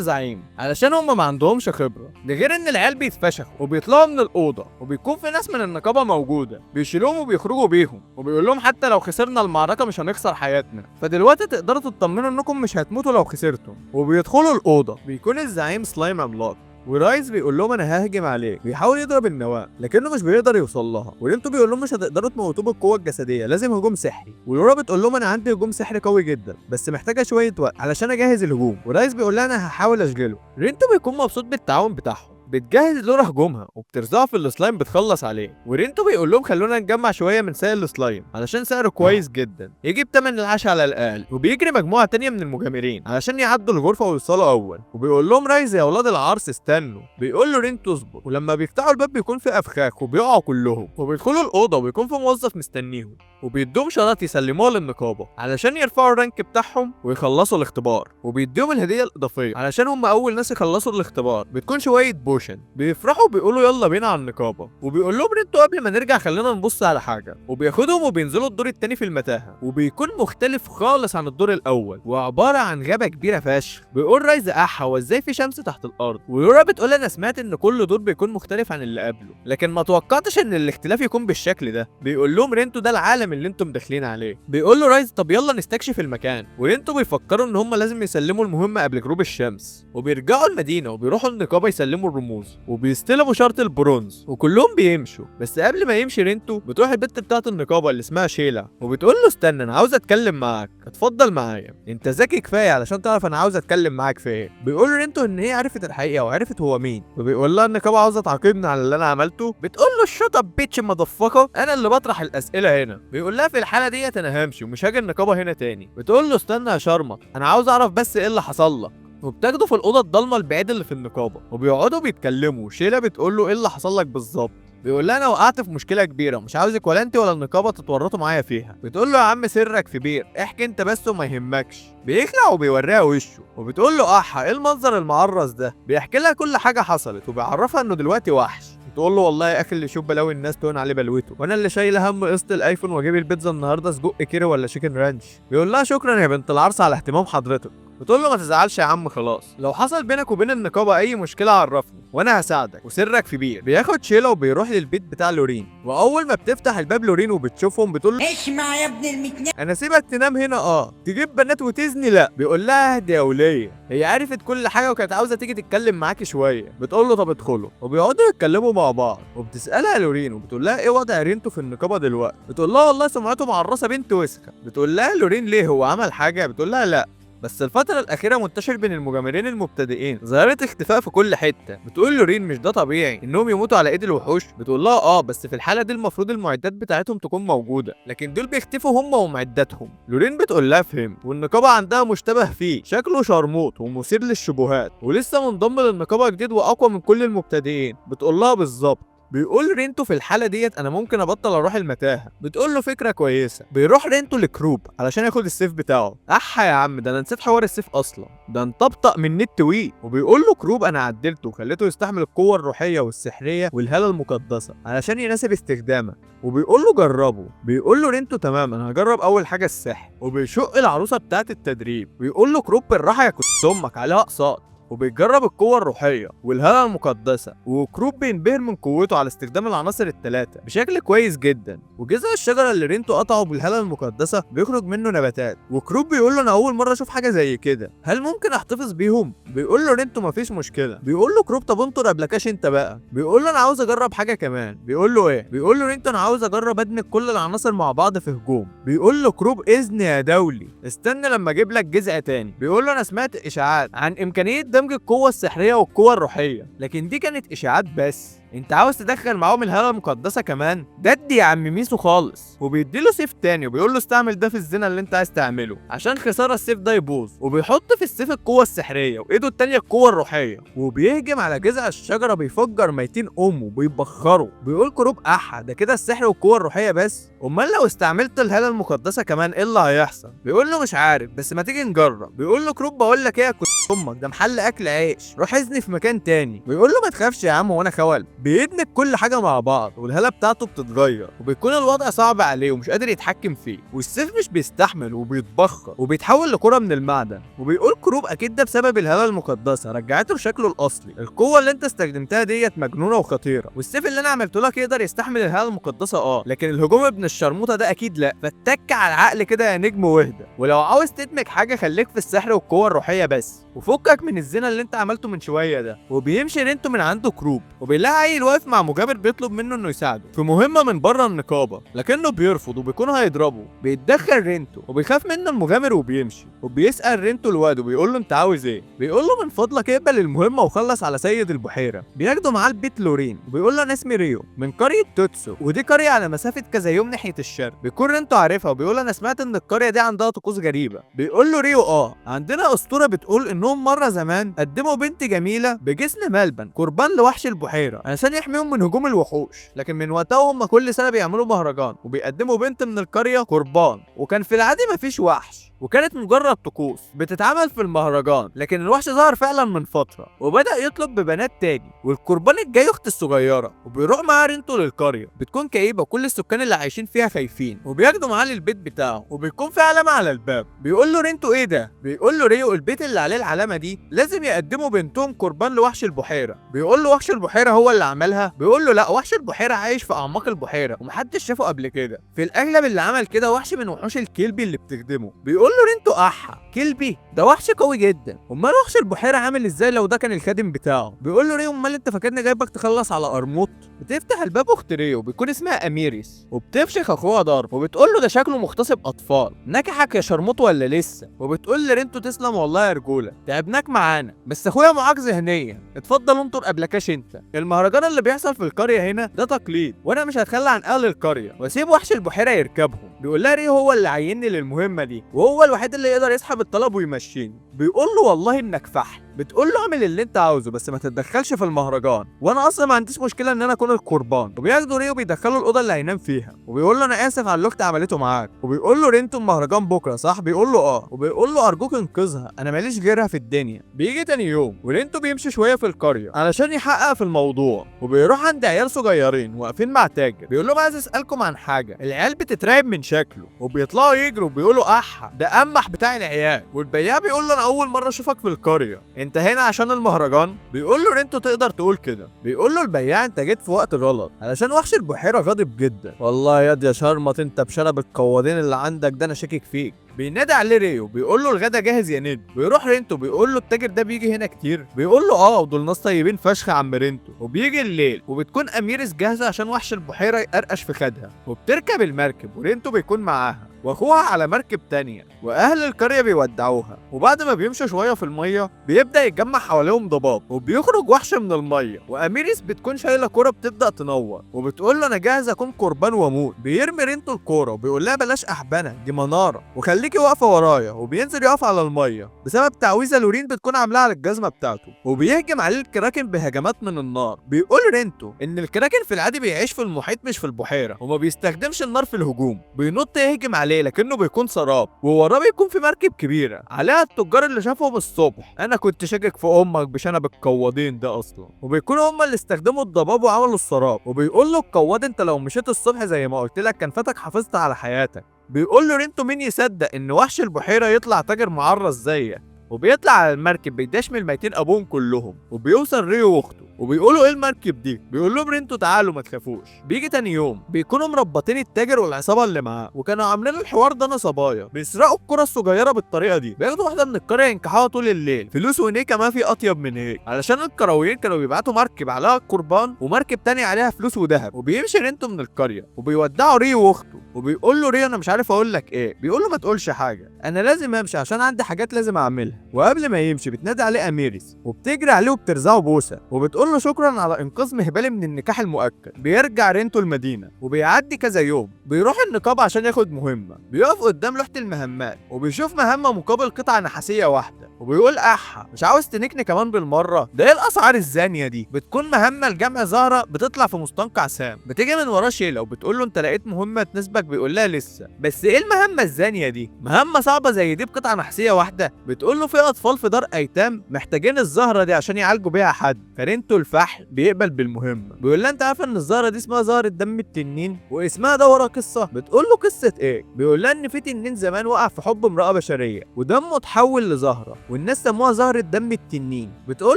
زعيم علشان هم ما عندهمش خبره، ده غير ان العيال بيتفشخوا وبيطلعوا من الاوضه وبيكون في ناس من النقابه موجوده بيشيلوهم وبيخرجوا بيهم. وبيقول لهم حتى لو خسرنا المعركه مش هنخسر حياتنا، فدلوقتي تقدروا تطمنوا انكم مش هتموتوا لو خسرتم. وبيدخلوا الاوضه بيكون الزعيم سلايم عملاق، ورايز بيقول لهم انا ههجم عليه، بيحاول يضرب النواه لكنه مش بيقدر يوصل لها. ورينتو بيقول لهم مش هتقدروا تموتوه بالقوه الجسديه، لازم هجوم سحري. ولورا بتقول لهم انا عندي هجوم سحري قوي جدا بس محتاجه شويه وقت علشان اجهز الهجوم. ورايز بيقول لها انا هحاول اشغله. رينتو بيكون مبسوط بالتعاون بتاعهم، بتجهز لورا هجومها وبترزعه في السلايم بتخلص عليه. ورينتو بيقول لهم خلونا نجمع شويه من سائل السلايم علشان سعره كويس جدا يجيب تمن العشاء على الاقل. وبيجري مجموعه تانية من المجامرين علشان يعدوا الغرفه ويوصلوا اول. وبيقول لهم رايز يا اولاد العرس استنوا. بيقول له رينتو اصبر. ولما بيفتحوا الباب بيكون في افخاخ وبيقعوا كلهم، وبيدخلوا الاوضه وبيكون في موظف مستنيهم وبيدوهم شنط يسلموها للنقابه علشان يرفعوا الرانك بتاعهم ويخلصوا الاختبار. وبيديهم الهديه الاضافيه علشان هم اول ناس يخلصوا الاختبار، بتكون شويه بوشن. بيفرحوا وبيقولوا يلا بينا على النقابه. وبيقول لهم رينتو قبل ما نرجع خلينا نبص على حاجه، وبياخدهم وبينزلوا الدور التاني في المتاهه، وبيكون مختلف خالص عن الدور الاول وعباره عن غابه كبيره فشخ. بيقول رايز احا هو ازاي في شمس تحت الارض؟ ولورا بتقول انا سمعت ان كل دور بيكون مختلف عن اللي قبله لكن ما توقعتش ان الاختلاف يكون بالشكل ده. بيقول لهم رينتو ده العالم اللي انتم داخلين عليه. بيقول له رايز طب يلا نستكشف المكان. ورينتو بيفكروا ان هم لازم يسلموا المهمه قبل غروب الشمس، وبيرجعوا المدينه وبيروحوا النقابه يسلموا الرموز وبيستلموا شرط البرونز وكلهم بيمشوا. بس قبل ما يمشي رينتو بتروح البت بتاعه النقابه اللي اسمها شيلا وبتقول له استنى انا عاوز اتكلم معاك، اتفضل معايا انت ذكي كفايه علشان تعرف انا عاوز اتكلم معاك في ايه. بيقول له رينتو ان هي عرفت الحقيقه وعرفت هو مين، وبيقول لها النقابه عاوزه تعاقبني على اللي انا عملته. بتقول له شوت اب بيتش مضفقه انا اللي بطرح الاسئله هنا. بيقول لها في الحاله ديت انا همشي ومش هاجي النقابه هنا تاني. بتقول له استنى يا شرمط انا عاوز اعرف بس ايه اللي حصل لك. وبتاخده في الاوضه الضلمه البعيده اللي في النقابه وبيقعدوا بيتكلموا. شيلا بتقول له ايه اللي حصل لك بالظبط؟ بيقول لها انا وقعت في مشكله كبيره مش عاوزك ولا انت ولا النقابه تتورطوا معايا فيها. بتقول له يا عم سرك في بير احكي انت بس وما يهمكش. بيخلع وبيوريها وشه وبتقول له احا ايه المنظر المعرس ده؟ بيحكي لها كل حاجه حصلت وبيعرفها انه دلوقتي وحش. بتقول له والله يا اخي اللي يشوف بلاوي الناس تهون عليه بلوته، وانا اللي شايله هم قسط الايفون واجيب البيتزا النهارده سجق كيري ولا شيكن رانش. بيقول لها شكرا يا بنت العرس على اهتمام حضرتك. بتقول له ما تزعلش يا عم خلاص، لو حصل بينك وبين النقابه اي مشكله عرفني وانا هساعدك وسرك في بير. بياخد شيلا وبيروح للبيت بتاع لورين، واول ما بتفتح الباب لورين وبتشوفهم بتقول له اسمع يا ابن المتنين انا سيبك تنام هنا تجيب بنات وتزني لا. بيقول لها اهدي يا وليه، هي عرفت كل حاجه وكانت عاوزه تيجي تتكلم معاكي شويه. بتقول له طب ادخلوا، وبيقعدوا يتكلموا مع بعض. وبتسالها لورين وبتقول لها ايه وضع رينتو في النقابه دلوقتي؟ بتقول لها والله سمعته معرسه بنت وسخه. بتقول لها لورين ليه هو عمل حاجه؟ بتقول لها لا بس الفتره الاخيره منتشر بين المغامرين المبتدئين ظاهره اختفاء في كل حته. بتقول لورين مش ده طبيعي انهم يموتوا على ايد الوحوش؟ بتقول لها بس في الحاله دي المفروض المعدات بتاعتهم تكون موجوده، لكن دول بيختفوا هم ومعداتهم. لورين بتقول لها فهم، والنقابه عندها مشتبه فيه شكله شرموط ومثير للشبهات ولسه منضم للنقابه جديد واقوى من كل المبتدئين. بتقول لها بالظبط. بيقول رينتو في الحاله ديت انا ممكن ابطل اروح المتاهه. بتقول له فكره كويسه. بيروح رينتو لكروب علشان ياخد السيف بتاعه. احا يا عم، ده انا نسيت حوار السيف اصلا، ده انطبطق من نت وي. وبيقول له كروب انا عدلته وخليته يستحمل القوه الروحيه والسحريه والهاله المقدسه علشان يناسب استخدامك. وبيقول له جربه. بيقول له رينتو تمام انا هجرب اول حاجه السحر. وبيشق العروسه بتاعه التدريب. بيقول له كروب بالراحه يا كنت امك عليها اقساط. وبيجرب القوة الروحية والهالة المقدسة، وكروب بينبهر من قوته على استخدام العناصر الثلاثة بشكل كويس جدا. وجذع الشجرة اللي رينتو قطعه بالهالة المقدسة بيخرج منه نباتات. وكروب بيقول له انا اول مرة اشوف حاجة زي كده، هل ممكن احتفظ بيهم؟ بيقول له رينتو مفيش مشكلة. بيقول له كروب طب انطر قبلكاش انت بقى. بيقول له انا عاوز اجرب حاجة كمان. بيقول له ايه؟ بيقول له رينتو انا عاوز اجرب ادمج كل العناصر مع بعض في هجوم. بيقول له كروب اذن يا دولي، استنى لما اجيب لك جذع تاني. بيقول له انا سمعت اشاعات عن امكانية دمج القوة السحرية والقوة الروحية، لكن دي كانت اشاعات بس. انت عاوز تدخل معاهم الهالة المقدسة كمان؟ ده ادي يا عم ميسو خالص. وبيديله سيف تاني وبيقول له استعمل ده في الزنا اللي انت عايز تعمله عشان خسارة السيف ده يبوظ. وبيحط في السيف القوة السحرية وايده التانية القوة الروحية، وبيهجم على جذع الشجرة بيفجر ميتين امه بيبخره. بيقول كروب احا ده كده السحر والقوة الروحية بس، امال لو استعملت الهالة المقدسة كمان ايه اللي هيحصل؟ بيقول له مش عارف بس ما تيجي نجرب. بيقول له كروب بقول لك ايه يا امك، ده محل اكل عيش، روح اذني في مكان تاني. بيقول له ما تخافش يا عم وانا خوال. بيدمج كل حاجه مع بعض والهاله بتاعته بتتغير، وبيكون الوضع صعب عليه ومش قادر يتحكم فيه، والسيف مش بيستحمل وبيتبخر وبيتحول لكره من المعدن. وبيقول كروب اكيد ده بسبب الهاله المقدسه رجعته لشكله الاصلي. القوه اللي انت استخدمتها ديت مجنونه وخطيره، والسيف اللي انا عملته لك يقدر يستحمل الهاله المقدسه لكن الهجوم ابن الشرموطه ده اكيد لا. فاتك على العقل كده يا نجم واهدى، ولو عاوز تدمج حاجه خليك في السحر والقوه الروحيه بس، وفكك من الزنا اللي انت عملته من شويه ده. وبيمشي رينتو من عنده كروب، وبيلاقي عيل واقف مع مغامر بيطلب منه انه يساعده في مهمه من بره النقابه، لكنه بيرفض وبيكون هيضربه. بيتدخل رينتو وبيخاف منه المغامر وبيمشي. وبيسال رينتو الواد وبيقول له انت عاوز ايه؟ بيقول له من فضلك اقبل المهمه وخلص على سيد البحيره. بياخده معاه البيت لورين وبيقول له انا اسمي ريو من قريه توتسو، ودي قريه على مسافه كذا يوم ناحيه الشرق. بيكون رينتو عارفها وبيقول انا سمعت ان القريه دي عندها طقوس غريبه. بيقول له ريو عندنا اسطوره بتقول انهم مره زمان قدموا بنت جميله بجسم ملبن قربان لوحش البحيره علشان يحميهم من هجوم الوحوش، لكن من وقتها هم كل سنه بيعملوا مهرجان وبيقدموا بنت من القريه قربان. وكان في العادي مفيش وحش وكانت مجرد طقوس بتتعمل في المهرجان، لكن الوحش ظهر فعلا من فتره وبدا يطلب ببنات تاني، والقربان الجاي اخت الصغيره. وبيروح معاه رينتو للقريه، بتكون كئيبه وكل السكان اللي عايشين فيها خايفين، وبياخدوا معاه للبيت بتاعه وبيكون في علامه على الباب. بيقول له رينتو ايه ده؟ بيقول له ريو البيت اللي عليه العلامه دي لازم يقدموا بنتهم قربان لوحش البحيره. بيقول له وحش البحيره هو اللي عملها؟ بيقول له لا، وحش البحيره عايش في اعماق البحيره ومحدش شافه قبل كده، في الاغلب اللي عمل كده وحش من وحوش الكلبي اللي بتخدمه. بيقول له رينتو احا كلبي ده وحش قوي جدا، امال وحش البحيره عامل ازاي لو ده كان الخادم بتاعه؟ بيقول له ريو امال انت فاكرني جايبك تخلص على قرموط؟ بتفتح الباب اخت ريو بيكون اسمها اميريس وبتفشخ اخوها ضرب، وبتقول له ده شكله مغتصب اطفال، نكحك يا شرموط ولا لسه؟ وبتقول لرينتو تسلم والله يا رجوله، تعبناك معانا بس اخويا معاك ذهنيا، اتفضل انطر قبلكاش انت. المهرجان اللي بيحصل في القريه هنا ده تقليد، وانا مش هتخلى عن اهل القريه واسيب وحش البحيره يركبهم. بيقول لها ريو هو اللي عيني للمهمه دي وهو الوحيد اللي يقدر يسحب الطلب ويمشيني. بيقول له والله انك فحل. بتقول له اعمل اللي انت عاوزه بس ما تتدخلش في المهرجان، وانا اصلا ما عنديش مشكله ان انا اكون القربان. وبياخدوا ريو بيدخله الاوضه اللي هينام فيها، وبيقول له انا اسف على اللي اختي عملته معاك. وبيقول له رينتو المهرجان بكره صح؟ بيقول له وبيقول له ارجوك انقذها انا ماليش غيرها في الدنيا. بيجي تاني يوم ورينتو بيمشي شويه في القريه علشان يحقق في الموضوع، وبيروح عند عيال صغيرين واقفين مع تاجر. بيقول لهم عايز اسالكم عن حاجه. العيال بتترعب من شكله وبيطلعوا يجروا وبيقولوا احا ده امح بتاع العيال. والبياع بيقول له انا اول مره اشوفك في القريه، انت هنا عشان المهرجان؟ بيقول له رينتو تقدر تقول كده. بيقول له البياع انت جيت في وقت غلط علشان وحش البحيره غاضب جدا. والله يا شرمط انت بشنب القوادين اللي عندك ده انا شاكك فيك. بينادي عليه ريو بيقول له الغدا جاهز يا ند. بيروح رينتو بيقول له التاجر ده بيجي هنا كتير. بيقول له اه ودول ناس طيبين فشخ يا عم رينتو. وبيجي الليل وبتكون اميريس جاهزه عشان وحش البحيره يقرقش في خدها، وبتركب المركب ورينتو بيكون معاها واخوها على مركب تانية، واهل القريه بيودعوها. وبعد ما بيمشوا شويه في الميه بيبدا يتجمع حواليهم ضباب وبيخرج وحش من الميه، واميريس بتكون شايله كوره بتبدا تنور وبتقول له انا جاهز اكون قربان واموت. بيرمي رينتو الكوره وبيقول لها بلاش احبنه دي مناره وخليكي واقفه ورايا، وبينزل يقف على الميه بسبب تعويذه لورين بتكون عاملاها على الجزمه بتاعته، وبيهجم عليه الكراكن بهجمات من النار. بيقول رينتو ان الكراكن في العادي بيعيش في المحيط مش في البحيره وما بيستخدمش النار في الهجوم. بينط يهجم عليه لكنه بيكون سراب، ووراه بيكون في مركب كبيره عليها التجار اللي شافهم الصبح. انا كنت شاكك في امك بشنب القوادين ده اصلا. وبيكونوا هم اللي استخدموا الضباب وعملوا السراب. وبيقول له القواد انت لو مشيت الصبح زي ما قلت لك كان فاتك حافظت على حياتك. بيقول له رينتو مين يصدق ان وحش البحيره يطلع تاجر معرس زيك. وبيطلع على المركب بيدشمل ميتين ابوهم كلهم، وبيوصل ريو واخته وبيقولوا ايه المركب دي. بيقول لهم رينتو تعالوا ما تخافوش. بيجي تاني يوم بيكونوا مربطين التاجر والعصابه اللي معاه، وكانوا عاملين الحوار ده نصبايا بيسرقوا الكره الصغيره بالطريقه دي. بياخدوا واحده من القريه ينكحوها طول الليل فلوس ونيكه ما في اطيب من هيك، علشان القرويين كانوا بيبعتوا مركب عليها القربان ومركب تاني عليها فلوس وذهب. وبيمشي رينتو من القريه وبيودعوا ريو واخته، وبيقول له ريو انا مش عارف اقول لك ايه. بيقول له ما تقولش حاجه انا لازم امشي عشان عندي حاجات لازم اعملها. وقبل ما يمشي بتنادي عليه اميريس وبتجري عليه وبترزعه بوسه وبتقول له شكرا على انقاذ مهبلي من النكاح المؤكد. بيرجع رينتو المدينه وبيعدي كذا يوم. بيروح النقابه عشان ياخد مهمه. بيقف قدام لوحه المهمات وبيشوف مهمه مقابل قطعه نحاسيه واحده، وبيقول احا مش عاوز تنكني كمان بالمره؟ ده ايه الاسعار الزانيه دي؟ بتكون مهمه لجمع زهره بتطلع في مستنقع سام. بتيجي من وراه شيله وبتقول له انت لقيت مهمه تناسبك؟ بيقول لها لسه. بس ايه المهمه الزانيه دي؟ مهمه صعبه زي دي بقطعه نحاسيه واحده؟ بتقول له في اطفال في دار ايتام محتاجين الزهره دي عشان يعالجوا بيها حد. فرينتو الفحل بيقبل بالمهمه. بيقول لها انت عارفه ان الزهره دي اسمها زهره دم التنين واسمها ده ورا قصه؟ بتقول له قصه ايه؟ بيقول لها ان في تنين زمان وقع في حب امراه بشريه ودمه اتحول لزهره والناس سموها زهره دم التنين. بتقول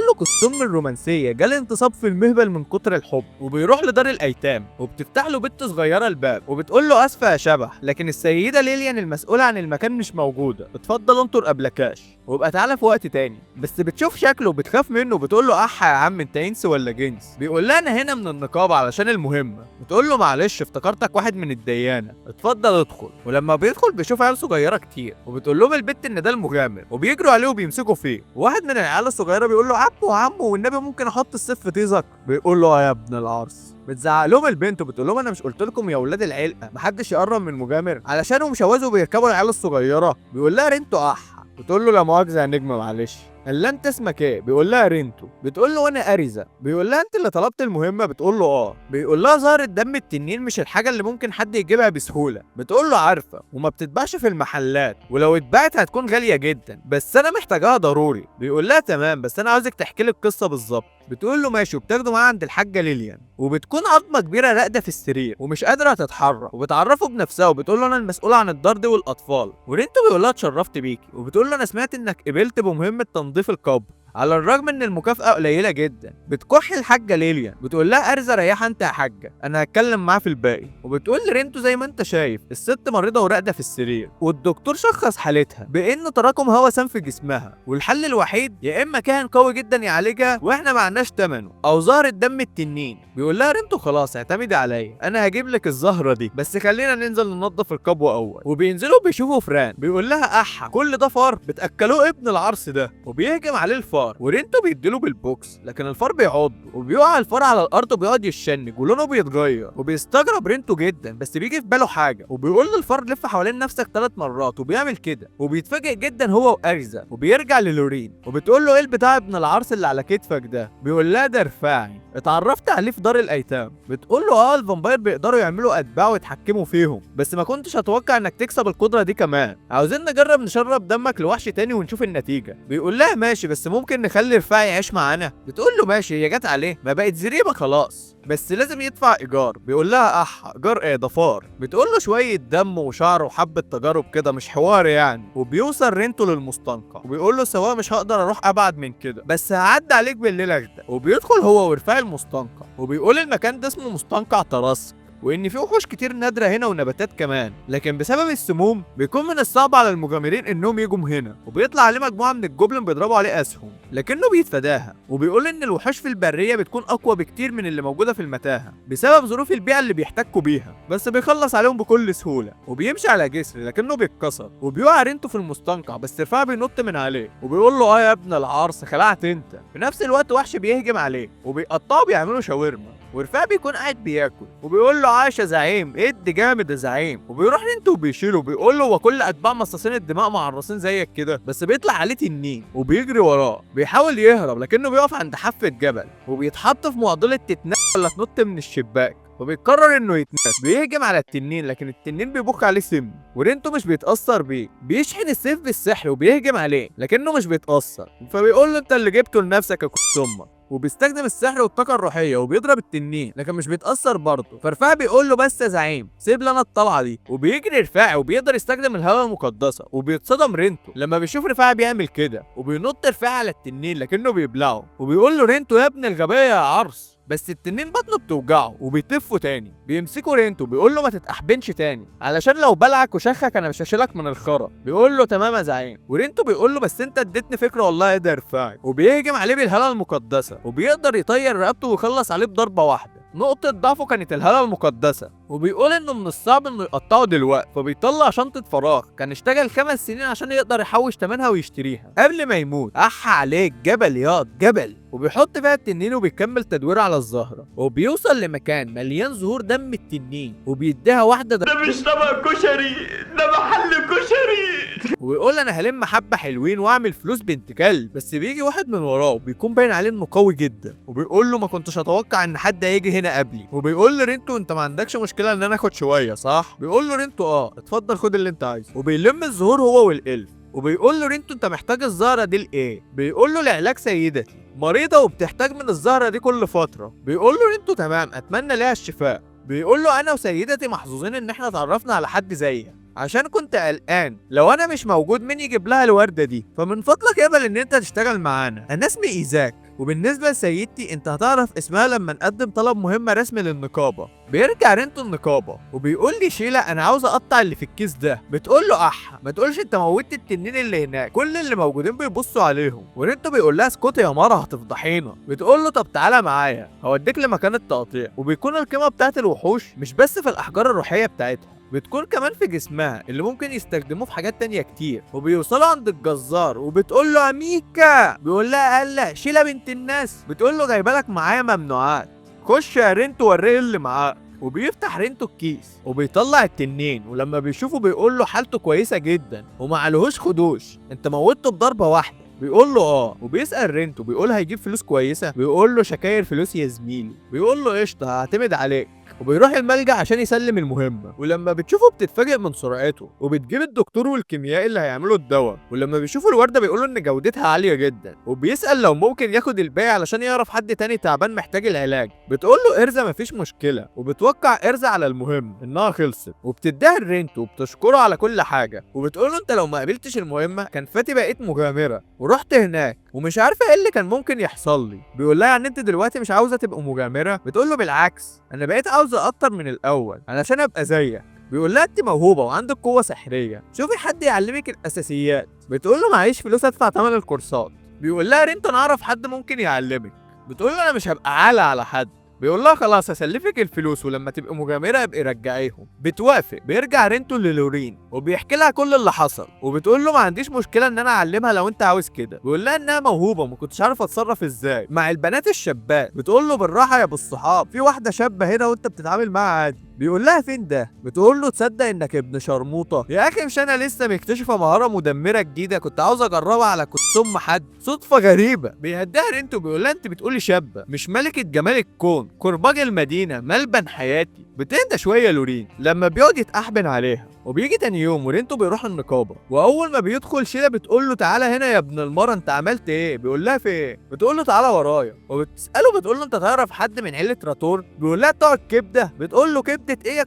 له قصتهم الرومانسيه جالي انتصاب في المهبل من كتر الحب. وبيروح لدار الايتام وبتفتح له بنت صغيره الباب وبتقول له اسفه يا شبح لكن السيده ليليان المسؤوله عن المكان مش موجوده، اتفضل انطر قبلكاش وابقى تعالى في وقت تاني. بس بتشوف شكله وبتخاف منه وبتقول له احا يا عم انت انس ولا جنس؟ بيقول لها انا هنا من النقابه علشان المهمه. بتقول له معلش افتكرتك واحد من الديانه، اتفضل ادخل. ولما بيدخل بيشوف عيال صغيره كتير وبتقول لهم البت ان ده المغامر وبيجروا عليه وبيمسكوا فيه. واحد من العيال الصغيره بيقول له عمو والنبي ممكن احط السيف في تيزك؟ بيقول له يا ابن العرس. بتزعق لهم البنت وبتقول لهم انا مش قلت لكم يا ولاد العلقه محدش يقرب من المغامر علشان مش عاوزوا بيركبوا العيال الصغيره؟ بيقول لها رينتو احا. بتقول له لا مؤاخذه يا نجمه معلش. قال لها انت اسمك ايه؟ بيقول لها رينتو. بتقول له وانا اريزا. بيقول لها انت اللي طلبت المهمه؟ بتقول له اه. بيقول لها زهره دم التنين مش الحاجه اللي ممكن حد يجيبها بسهوله. بتقول له عارفه وما بتتباعش في المحلات ولو اتباعت هتكون غاليه جدا بس انا محتاجاها ضروري. بيقول لها تمام بس انا عاوزك تحكي لي القصه بالظبط. بتقول له ماشي وبتاخده معاها عند الحاجه ليليان وبتكون عظمه كبيره راقده في السرير ومش قادره تتحرك وبتعرفه بنفسها وبتقول له انا المسؤوله عن الدار دي والاطفال. ورينتو بيقول لها اتشرفت بيكي وبتقول له انا سمعت انك قبلت بمهمه تنظيف القبر على الرغم ان المكافأة قليلة جدا. بتكح الحاجة ليليان بتقول لها ارزة ريحة انت يا حاجة انا هتكلم معاه في الباقي. وبتقول لرينتو زي ما انت شايف الست مريضة وراقدة في السرير والدكتور شخص حالتها بان تراكم هوا سام في جسمها والحل الوحيد يا اما كاهن قوي جدا يعالجها واحنا معناش تمنه او زهرة دم التنين. بيقول لها رينتو خلاص اعتمدي عليا انا هجيب لك الزهرة دي بس خلينا ننزل ننظف القبو اول. وبينزلوا بيشوفوا فران. بيقول لها احا كل ده فار بتاكلوه ابن العرس ده. وبيهجم عليه الفار ورينتو بيديله بالبوكس لكن الفار بيعض وبيقع الفار على الارض وبيقعد يشنج ولونه بيتغير. وبيستغرب رينتو جدا بس بيجي في باله حاجه وبيقول للفار لف حوالين نفسك 3 مرات وبيعمل كده. وبيتفاجئ جدا هو واريزا وبيرجع للورين وبتقول له ايه البتاع ابن العرس اللي على كتفك ده؟ بيقول لها ده رفاعي اتعرفت عليه في دار الايتام. بتقول له اه الفامباير بيقدروا يعملوا اتباع ويتحكموا فيهم بس ما كنتش اتوقع انك تكسب القدره دي كمان. عاوزين نجرب نشرب دمك لوحش تاني ونشوف النتيجه. بيقول لها ماشي بس ممكن نخلي رفاعي يعيش معانا؟ بتقول له ماشي هي جت عليه ما بقت زريبه خلاص بس لازم يدفع ايجار. بيقول لها ايجار ايه ده فار؟ بتقول له شويه دم وشعر وحبه تجارب كده مش حوار يعني. وبيوصل رينتو للمستنقع وبيقول له سواء مش هقدر اروح ابعد من كده بس هعدي عليك بالليل اخدك. وبيدخل هو ورفاعي المستنقع وبيقول المكان ده اسمه مستنقع طراسك وان في وحوش كتير نادره هنا ونباتات كمان، لكن بسبب السموم بيكون من الصعب على المغامرين انهم يجوا هنا، وبيطلع عليه مجموعه من الجوبلين بيضربوا عليه اسهم، لكنه بيتفاداها وبيقول ان الوحوش في البريه بتكون اقوى بكتير من اللي موجوده في المتاهه بسبب ظروف البيئه اللي بيحتكوا بيها، بس بيخلص عليهم بكل سهوله وبيمشي على جسر لكنه بيتكسر، وبيقع رينتو في المستنقع بس رفاعي بينط من عليه وبيقول له يا ابن العرس خلعت انت. في نفس الوقت وحش بيهجم عليه وبيقطعه بيعملوا شاورما، ورفاعي بيكون قاعد بياكل وبيقول له عاش يا زعيم ادي جامد يا زعيم، وبيروح رينتو وبيشيله وبيقول له هو كل اتباع مصاصين الدماء معرصين زيك كده، بس بيطلع عليه تنين وبيجري وراه بيحاول يهرب لكنه بيقف عند حافه جبل وبيتحط في معضله تتنقل ولا تنط من الشباك، وبيقرر انه يتنقل. بيهجم على التنين لكن التنين بيبخ عليه سم ورينتو مش بيتاثر بيه، بيشحن السيف بالسحر وبيهجم عليه لكنه مش بيتاثر، فبيقول له انت اللي جبته لنفسك يا كوس امك، وبيستخدم السحر والطاقه الروحيه وبيضرب التنين لكن مش بيتاثر برضه، فرفاعي بيقول له بس يا زعيم سيب لنا الطلعه دي، وبيجري رفاعي وبيقدر يستخدم الهواء المقدسه، وبيتصدم رينتو لما بيشوف رفاعي بيعمل كده، وبينط رفاعي على التنين لكنه بيبلعه، وبيقول له رينتو يا ابن الغبيه يا عرس، بس التنين بطنه بتوجعه وبيتفه تاني. بيمسكوا رينتو بيقول له ما تتأحبنش تاني علشان لو بلعك وشخك انا مش هشيلك من الخرا، بيقول له تمام يا زعيم، ورينتو بيقول له بس انت اديتني فكره والله يا ده رفاعي، وبيهجم عليه بالهاله المقدسه وبيقدر يطير رقبته ويخلص عليه بضربه واحده. نقطة ضعفه كانت الهالة المقدسة، وبيقول انه من الصعب انه يقطعه دلوقتي، فبيطلع شنطة فراغ كان اشتغل 5 سنين عشان يقدر يحوش تمنها ويشتريها قبل ما يموت. عليك جبل ياض جبل، وبيحط فيها التنين وبيكمل تدوير على الزهرة، وبيوصل لمكان مليان زهور دم التنين وبيديها واحدة ده مش طبق كشري، ده محل كشري. ويقول انا هلم حبه حلوين واعمل فلوس بنت كلب، بس بيجي واحد من وراه وبيكون باين عليه انه قوي جدا، وبيقول له ما كنتش اتوقع ان حد هيجي هنا قبلي، وبيقول له رينتو انت ما عندكش مشكله ان انا اخد شويه صح؟ بيقول له رينتو اتفضل خد اللي انت عايزه، وبيلم الزهور هو والالف، وبيقول له رينتو انت محتاج الزهره دي لايه؟ بيقول له لعلاج سيدتي مريضه وبتحتاج من الزهره دي كل فتره. بيقول له رينتو تمام اتمنى ليها الشفاء. بيقول له انا وسيدتي محظوظين ان احنا اتعرفنا على حد زيك، عشان كنت قلقان لو انا مش موجود مين يجيب لها الورده دي، فمن فضلك اقبل ان انت تشتغل معانا. انا اسمي ايزاك، وبالنسبه لسيدتي انت هتعرف اسمها لما نقدم طلب مهمه رسمي للنقابه. بيرجع رينتو النقابه وبيقول لي شيلا انا عاوز اقطع اللي في الكيس ده، بتقول له ما تقولش انت موتت التنين اللي هناك، كل اللي موجودين بيبصوا عليهم، ورينتو بيقول لها اسكتي يا مره هتفضحينا. بتقول له طب تعالى معايا هوديك لمكان التقطيع، وبيكون القيمه بتاعت الوحوش مش بس في الاحجار الروحيه بتاعتها، بتكون كمان في جسمها اللي ممكن يستخدموه في حاجات تانية كتير. وبيوصلوا عند الجزار وبتقول له اميكا، بيقول لها هلا شيلا بنت الناس، بتقول له جايبه لك معايا ممنوعات، خش يا رينتو وريه اللي معاك. وبيفتح رينتو الكيس وبيطلع التنين، ولما بيشوفه بيقول له حالته كويسه جدا ومعلهوش خدوش، انت موتته بضربه واحده. بيقول له وبيسأل رينتو بيقول هيجيب فلوس كويسه، بيقول له شكاير فلوس يا زميلي، بيقول له قشطه هعتمد عليك. وبيروح الملجأ عشان يسلم المهمة، ولما بتشوفه بتتفاجئ من سرعته، وبتجيب الدكتور والكيميائي اللي هيعملوا الدواء، ولما بيشوفوا الوردة بيقولوا ان جودتها عالية جدا، وبيسأل لو ممكن ياخد الباقي علشان يعرف حد تاني تعبان محتاج العلاج. بتقول له ارزا مفيش مشكلة، وبتوقع ارزا على المهم انها خلصت، وبتديها لرينتو وبتشكره على كل حاجة، وبتقول له انت لو ما قابلتش المهمة كان فاتي بقيت مغامرة ورحت هناك ومش عارفة ايه اللي كان ممكن يحصل لي. بيقول لها يعني انت دلوقتي مش عاوزة تبقى مغامرة؟ بتقول له بالعكس انا بقيت عاوزة اكتر من الاول علشان ابقى زيك. بيقول لها انت موهوبه وعندك قوه سحريه، شوفي حد يعلمك الاساسيات. بتقول له معيش فلوس ادفع ثمن الكورسات. بيقول لها رينتو انا اعرف حد ممكن يعلمك. بتقول له انا مش هبقى عالة على حد. بيقول لها خلاص هسلفك الفلوس ولما تبقى مغامره ابقي رجعيهم. بتوافق. بيرجع رينتو للورين وبيحكي لها كل اللي حصل، وبتقول له ما عنديش مشكله ان انا اعلمها لو انت عاوز كده. بيقول لها انها موهوبه وما كنتش عارف اتصرف ازاي مع البنات الشابات. بتقول له بالراحه يا ابو الصحاب، في واحده شابه هنا وانت بتتعامل معاها عادي. بيقول لها فين ده؟ بتقول له تصدق انك ابن شرموطه يا اخي، مش انا لسه مكتشفه مهاره مدمره جديده كنت عاوز اجربها على كتسم حد صدفه غريبه. بيهديها رينتو بيقول لها انت بتقولي شابه مش ملكه جمال الكون، كرباج المدينه، ملبن حياتي. بتهدى شويه لورين لما بيقعد يتأحبن عليها. وبيجي تاني يوم ورينتو بيروح النقابه، واول ما بيدخل شيلا بتقول له تعالى هنا يا ابن المره انت عملت ايه؟ بيقول لها في ايه؟ بتقول له تعالى ورايا. وبتساله بتقول له انت تعرف حد من عيله راتور؟ بيقول لها بتوع الكبده. بتقول له كبده ايه يا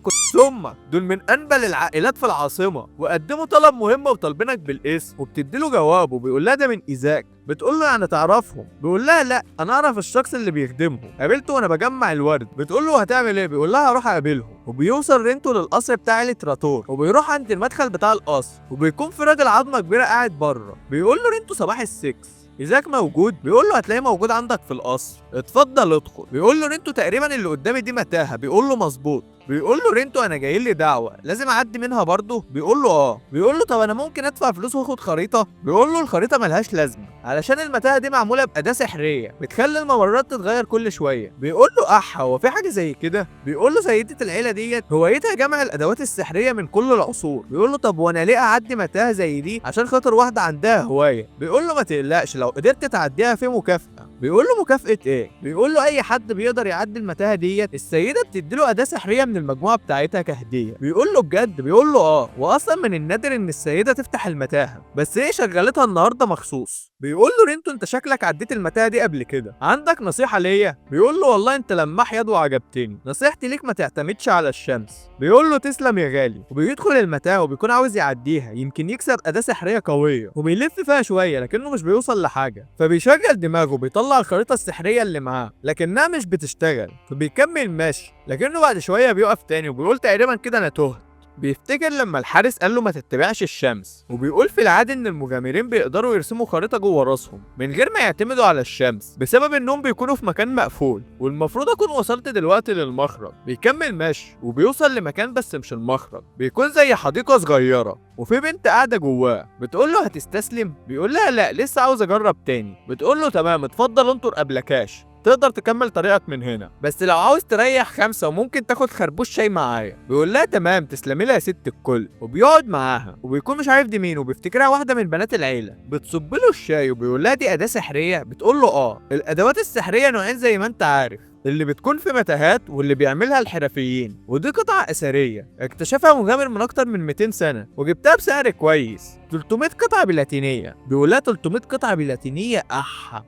امك؟ دول من انبل العائلات في العاصمه وقدموا طلب مهم وطالبينك بالاسم. وبتدي له جواب وبيقول لها ده من ايزاك. بتقول له يعني تعرفهم؟ بيقول لها لا، انا اعرف الشخص اللي بيخدمهم، قابلته وانا بجمع الورد. بتقول له هتعمل ايه؟ بيقول لها هروح اقابلهم. وبيوصل رينتو للقصر بتاع عيلة راتور، وبيروح عند المدخل بتاع القصر، وبيكون في راجل عظمه كبيره قاعد بره. بيقول له رينتو صباح السكس، إيزاك موجود؟ بيقول له هتلاقيه موجود عندك في القصر، اتفضل ادخل. بيقول له رينتو تقريبا اللي قدامي دي متاهه. بيقول له مظبوط. بيقول له رينتو انا جاي لي دعوه، لازم اعدي منها برضه؟ بيقول له اه. بيقول له طب انا ممكن ادفع فلوس واخد خريطه؟ بيقول له الخريطه ملهاش لازمه، علشان المتاهه دي معموله باداه سحريه بتخلي الممرات تتغير كل شويه. بيقول له هو في حاجه زي كده؟ بيقول له سيدة العيله ديت هوايتها جمع الادوات السحريه من كل العصور. بيقول له طب وانا ليه اعدي متاهه زي دي عشان خاطر واحده عندها هوايه؟ بيقول له ما تقلقش، لو قدرت تعديها في مكافاه. بيقول له مكافأة ايه؟ بيقول له اي حد بيقدر يعدي المتاهه ديت السيده بتديله اداه سحريه من المجموعه بتاعتها كهديه. بيقول له بجد؟ بيقول له اه، واصلا من النادر ان السيده تفتح المتاهه، بس هي شغلتها النهارده مخصوص. بيقول له رينتو انت شكلك عديت المتاهه دي قبل كده، عندك نصيحه ليا؟ بيقول له والله انت لماح يد وعجبتني، نصيحتي ليك ما تعتمدش على الشمس. بيقول له تسلم يا غالي. وبيدخل المتاهه وبيكون عاوز يعديها، يمكن يكسب اداه سحريه قويه، وبيلف فيها شويه لكنه مش بيوصل لحاجه. فبيشغل دماغه، بيطلع الخريطه السحريه اللي معاه لكنها مش بتشتغل، فبيكمل ماشي. لكنه بعد شويه بيقف تاني وبيقول تقريبا كده انا تهت. بيفتكر لما الحارس قال له ما تتبعش الشمس، وبيقول في العادي ان المغامرين بيقدروا يرسموا خريطه جوه راسهم من غير ما يعتمدوا على الشمس بسبب انهم بيكونوا في مكان مقفول، والمفروض اكون وصلت دلوقتي للمخرج. بيكمل ماشي وبيوصل لمكان بس مش المخرج، بيكون زي حديقه صغيره وفي بنت قاعده جواه. بتقول له هتستسلم؟ بيقول لها لا لسه عاوز اجرب تاني. بتقول له تمام اتفضل انطر قبلكاش، تقدر تكمل طريقك من هنا، بس لو عاوز تريح 5 وممكن تاخد خربوش شاي معايا. بيقول لها تمام تسلمي لها يا ست الكل. وبيقعد معاها وبيكون مش عارف دي مين، وبيفتكرها واحده من بنات العيله. بتصب له الشاي وبيقول لها دي اداه سحريه؟ بتقول له اه. الادوات السحريه نوعين زي ما انت عارف، اللي بتكون في متاهات واللي بيعملها الحرفيين، ودي قطعة أثرية اكتشفها مغامر من أكتر من 200 سنة وجبتها بسعر كويس، 300 قطعة بلاتينية. بيقول لها 300 قطعة بلاتينية؟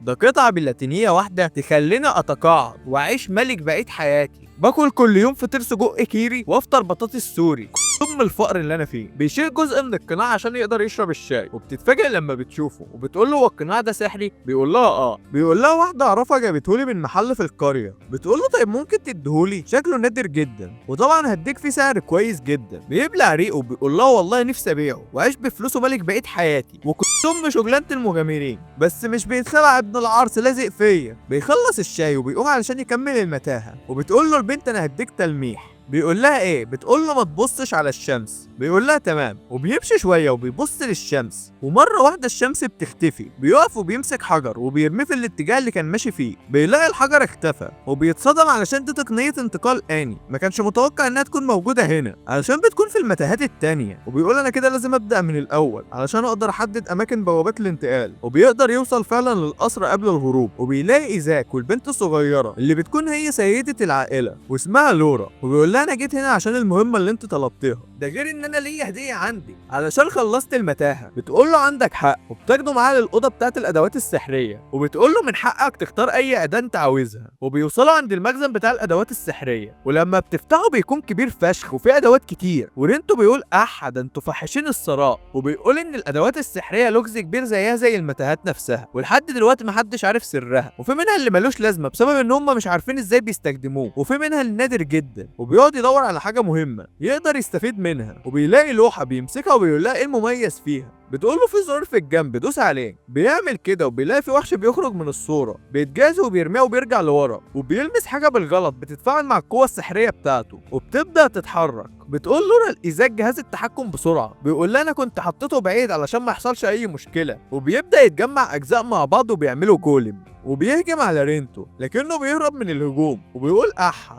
ده قطعة بلاتينية واحدة تخليني أتقاعد وأعيش ملك بقية حياتي، باكل كل يوم فطير سجق كيري وافطر بطاطس سوري، ثم الفقر اللي انا فيه. بيشيل جزء من القناع عشان يقدر يشرب الشاي، وبتتفاجئ لما بتشوفه وبتقول له هو القناع ده سحري؟ بيقول لها اه. بيقول لها واحده اعرفها جابتهولي من محل في القريه. بتقول له طيب ممكن تديهولي؟ شكله نادر جدا وطبعا هديك فيه سعر كويس جدا. بيبلع ريقه وبيقول لها والله نفسي ابيعه واعيش بفلوسه ملك بقيت حياتي وكنتم شغلانه المغامرين، بس مش بيتخلع ابن العرس لازق فيا. بيخلص الشاي وبيقوم علشان يكمل المتاهه، وبتقول له البنت انا هديك تلميح. بيقول لها ايه؟ بتقول له ما تبصش على الشمس. بيقول لها تمام، وبيمشي شويه وبيبص للشمس، ومره واحده الشمس بتختفي. بيقف وبيمسك حجر وبيرميه في الاتجاه اللي كان ماشي فيه، بيلاقي الحجر اختفى وبيتصدم علشان دي تقنيه انتقال آني ما كانش متوقع انها تكون موجوده هنا علشان بتكون في المتاهات التانيه. وبيقول انا كده لازم ابدا من الاول علشان اقدر احدد اماكن بوابات الانتقال. وبيقدر يوصل فعلا للقصر قبل الغروب، وبيلاقي ايزاك والبنت الصغيره اللي بتكون هي سيده العائله واسمها لورا. وبيقول لها انا جيت هنا عشان المهمه اللي انت طلبتها، ده غير ان انا ليا هديه عندي علشان خلصت المتاهه. بتقول له عندك حق، وبتاخده معاها للاوضه بتاعت الادوات السحريه، وبتقول له من حقك تختار اي اداه انت عاوزها. وبيوصلوا عند المخزن بتاع الادوات السحريه، ولما بتفتحه بيكون كبير فشخ وفيه ادوات كتير. ورينتو بيقول ده انتوا فاحشين الثراء، وبيقول ان الادوات السحريه لغز كبير زيها زي المتاهات نفسها، ولحد دلوقتي محدش عارف سرها. وفي منها اللي ملوش لازمه بسبب ان هم مش عارفين ازاي بيستخدموه، وفي منها النادر جدا وبيقعد يدور على حاجه مهمه يقدر يستفيد منها. وبيلاقي لوحه بيمسكها وبيقول لها ايه المميز فيها. بتقول له في زرار في الجنب دوس عليه. بيعمل كده وبيلاقي في وحش بيخرج من الصوره، بيتجاز وبيرميها وبيرجع لورا، وبيلمس حاجه بالغلط بتتفاعل مع القوه السحريه بتاعته وبتبدا تتحرك. بتقول لورا الايزاك جهاز التحكم بسرعه. بيقول لها انا كنت حطيته بعيد علشان ما يحصلش اي مشكله. وبيبدا يتجمع اجزاء مع بعض وبيعملوا جولم، وبيهجم على رينتو لكنه بيهرب من الهجوم. وبيقول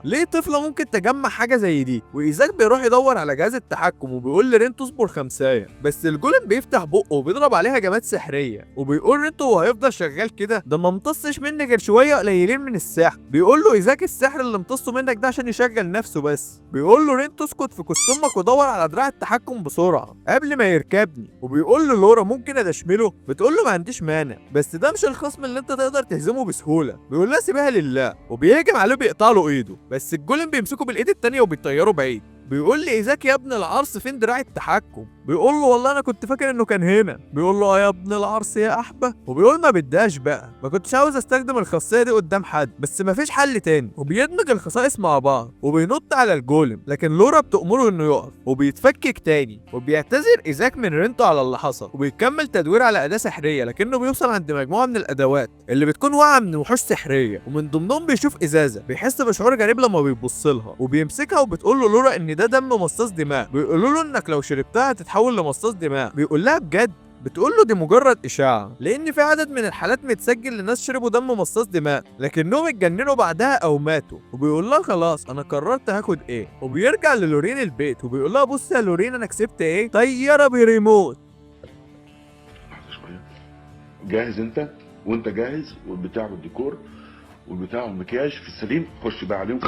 ليه طفله ممكن تجمع حاجه زي دي؟ وايزاك بيروح يدور على جهاز التحكم وبيقول لرينتو اصبر خمسايه، بس الجولم بيفتح بقه وبيضرب عليها هجمات سحريه. وبيقول رينتو هو هيفضل شغال كده؟ ده ما امتصش مني غير شويه قليلين من السحر. بيقول له ايزاك السحر اللي امتصه منك ده عشان يشغل نفسه بس. بيقول له رينتو اسكت في كستمك ودور على دراع التحكم بسرعه قبل ما يركبني. وبيقول له لورا ممكن ادشمله؟ بتقول له ما عنديش مانع، بس ده مش الخصم اللي انت تقدر تهزمه بسهوله. بيقول لها سيبها لله، وبيهجم عليه بيقطع له ايده، بس الجولم بيمسكه بالايد التانيه وبيطيره بعيد. بيقول لي ايزاك يا ابن العرس فين دراع التحكم؟ بيقول له والله انا كنت فاكر انه كان هنا. بيقول له يا ابن العرس يا احبه. وبيقول ما بداش بقى، ما كنتش عاوز استخدم الخاصيه دي قدام حد، بس مفيش حل تاني. وبيدمج الخصائص مع بعض وبينط على الجولم، لكن لورا بتأمره انه يقف وبيتفكك تاني. وبيعتذر ايزاك من رينتو على اللي حصل، وبيكمل تدوير على اداه سحريه، لكنه بيوصل عند مجموعه من الادوات اللي بتكون واقعه من وحوش سحريه، ومن ضمنهم بيشوف ازازه بيحس بشعور غريب لما بيبص لها، وبيمسكها وبتقول له لورا ان ده دم مصاص دماء. بيقولوا له انك لو شربتها هتتحول لمصاص دماء. بيقول لها بجد؟ بتقول له دي مجرد اشاعه، لان في عدد من الحالات متسجل لناس شربوا دم مصاص دماء لكنهم اتجننوا بعدها او ماتوا. وبيقول لها خلاص انا قررت هاخد ايه. وبيرجع للورين البيت وبيقول لها بص يا لورين انا كسبت ايه؟ طياره بريموت. لحظة شوية. جاهز انت؟ وانت جاهز والبتاع والديكور والبتاع والمكياج في السليم، خش بقى عليهم.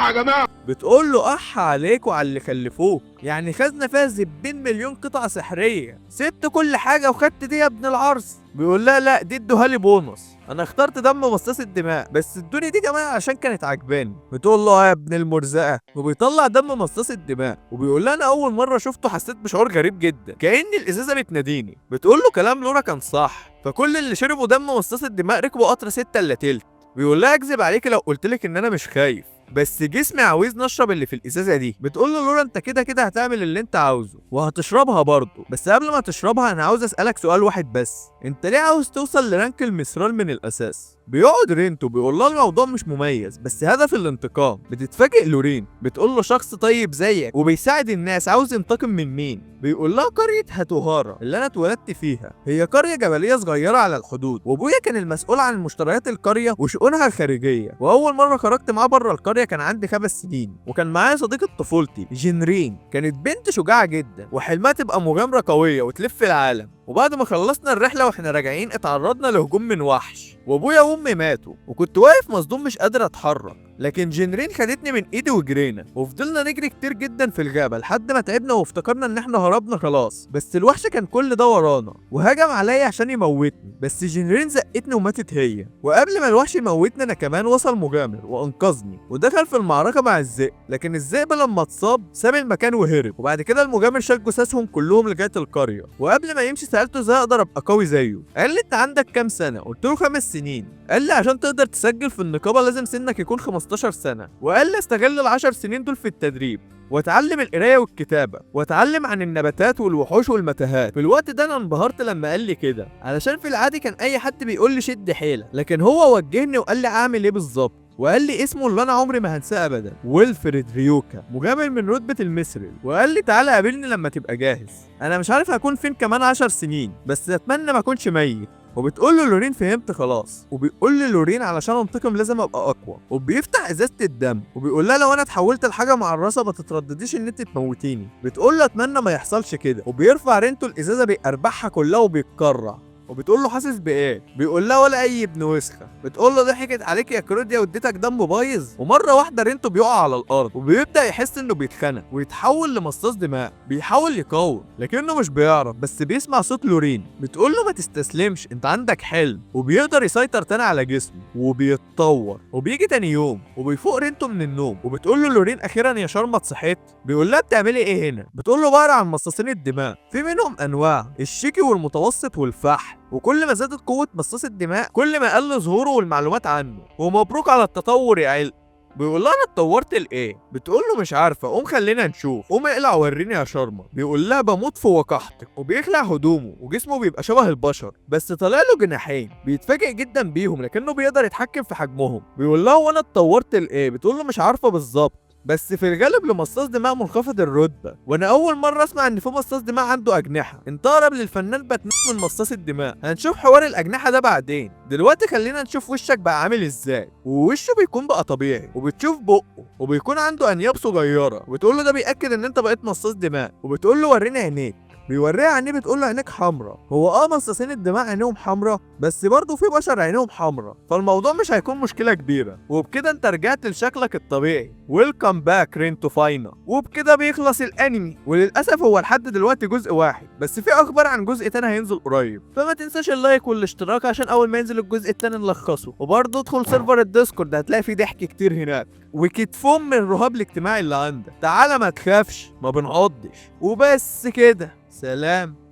يا جماعة. بتقول له اح عليك وعلى اللي خلفوك، يعني خزنه فيها زبين مليون قطعه سحريه، سبت كل حاجه وخدت دي يا ابن العرس. بيقول لها لا دي ادوها لي بونص، انا اخترت دم مصاص الدماء بس ادوني دي كمان عشان كانت عجباني. بتقول له يا ابن المرزقه، وبيطلع دم مصاص الدماء. وبيقول لها انا اول مره شفته حسيت بشعور غريب جدا، كأن الازازه بتناديني. بتقول له كلام لورا كان صح، فكل اللي شربوا دم مصاص الدماء ركبوا قطر 6 الا تلت. بيقول لها اكذب عليكي لو قلتلك ان انا مش خايف، بس جسمي عاوز نشرب اللي في الازازه دي. بتقول له لورا انت كده كده هتعمل اللي انت عاوزه وهتشربها برضه، بس قبل ما تشربها انا عاوز اسالك سؤال واحد بس، انت ليه عاوز توصل لرانك المثرال من الاساس؟ بيقعد رينتو بيقول لها الموضوع مش مميز بس هدف الانتقام. بتتفاجئ لورين بتقول له شخص طيب زيك وبيساعد الناس عاوز ينتقم من مين؟ بيقول لها قريه هاتوهارا اللي انا اتولدت فيها، هي قريه جبليه صغيره على الحدود، وابويا كان المسؤول عن مشتريات القريه وشؤونها الخارجيه. واول مره خرجت معاه بره القريه كان عندي 5 سنين، وكان معايا صديقه طفولتي جينرين، كانت بنت شجاعه جدا وحلمها تبقى مغامره قويه وتلف العالم. وبعد ما خلصنا الرحله واحنا راجعين اتعرضنا لهجوم من وحش، وابويا وامي ماتوا، وكنت واقف مصدوم مش قادر اتحرك، لكن جينرين خدتني من ايدي وجرينا، وفضلنا نجري كتير جدا في الغابه لحد ما تعبنا وافتكرنا ان احنا هربنا خلاص، بس الوحش كان كل ده ورانا وهجم عليا عشان يموتني، بس جينرين زقتني وماتت هي. وقبل ما الوحش يموتني انا كمان وصل مغامر وانقذني ودخل في المعركه مع الذئب، لكن الذئب لما اتصاب ساب المكان وهرب. وبعد كده المغامر شال جثثهم كلهم لغايه القريه، وقبل ما يمشي سالته ازاي اقدر ابقى قوي زيه. قال لي انت عندك كام سنه؟ قلت له 5 سنين. قال لي عشان تقدر تسجل في النقابه لازم سنك يكون 15 سنه. وقال لي استغل ال10 سنين دول في التدريب واتعلم القرايه والكتابه واتعلم عن النباتات والوحوش والمتاهات. في الوقت ده انا انبهرت لما قال لي كده، علشان في العادي كان اي حد بيقول لي شد حيلك، لكن هو وجهني وقال لي اعمل ايه بالظبط، وقال لي اسمه اللي انا عمري ما هنساه ابدا، ويلفريد ريوكا، مغامر من رتبه المثرل. وقال لي تعالى قابلني لما تبقى جاهز، انا مش عارف هكون فين كمان 10 سنين بس اتمنى ما اكونش ميت. وبتقول له لورين فهمت خلاص. وبيقول لي لورين علشان انتقم لازم ابقى اقوى، وبيفتح ازازه الدم وبيقول لها لو انا اتحولت لحاجه معرصه ما تتردديش ان انت تموتيني. بتقول له اتمنى ما يحصلش كده، وبيرفع رينتو الازازه بيقربعها كلها وبيتكرع. وبتقول له حاسس بايه؟ بيقول لها ولا اي ابن وسخه. بتقول له ضحكت عليك يا كروديا واديتك دم بايظ. ومره واحده رينتو بيقع على الارض وبيبدا يحس انه بيتخنق ويتحول لمصاص دماء، بيحاول يقاوم لكنه مش بيعرف، بس بيسمع صوت لورين بتقول له ما تستسلمش انت عندك حلم، وبيقدر يسيطر تاني على جسمه وبيتطور. وبيجي تاني يوم وبيفوق رينتو من النوم وبتقول له لورين اخيرا يا شرمط صحيت. بيقول لها بتعملي ايه هنا؟ بتقول له بقرا عن مصاصين الدماء، في منهم انواع الشيكي والمتوسط والفحل، وكل ما زادت قوة مصاص الدماء كل ما قل ظهوره والمعلومات عنه، ومبروك على التطور يا علق. بيقول لها انا اتطورت لايه؟ بتقول له مش عارفه، قوم خلينا نشوف، قوم اقلع وريني يا شرمه. بيقول لها بموت في وقحتك، وبيخلع هدومه وجسمه بيبقى شبه البشر بس طالع له جناحين، بيتفاجئ جدا بيهم لكنه بيقدر يتحكم في حجمهم. بيقول لها وانا اتطورت لايه؟ بتقول له مش عارفه بالظبط بس في الغالب لمصاص دماء منخفض الرتبه، وانا اول مره اسمع ان في مصاص دماء عنده اجنحه. انت اقرب للفنان باتمان من مصاص الدماء. هنشوف حوار الاجنحه ده بعدين، دلوقتي خلينا نشوف وشك بقى عامل ازاي. ووشه بيكون بقى طبيعي، وبتشوف بقه وبيكون عنده انياب صغيره، وبتقول له ده بياكد ان انت بقيت مصاص دماء. وبتقول له وريني عينيك. بيوريها عينيه بتقول له عينيك حمرا. هو مصاصين الدماء عينيهم حمرا، بس برضه في بشر عينيهم حمرا، فالموضوع مش هيكون مشكله كبيره. وبكده انت رجعت لشكلك الطبيعي. ويلكم باك رينتو فاينا. وبكده بيخلص الانمي، وللاسف هو لحد دلوقتي جزء واحد، بس في اخبار عن جزء تاني هينزل قريب، فما تنساش اللايك والاشتراك عشان اول ما ينزل الجزء التاني نلخصه. وبرضه ادخل سيرفر الديسكورد، هتلاقي فيه ضحك كتير هناك وكتفهم من الرهاب الاجتماعي اللي عندك. تعالى ما تخافش، ما بنعضش. وبس كده، سلام.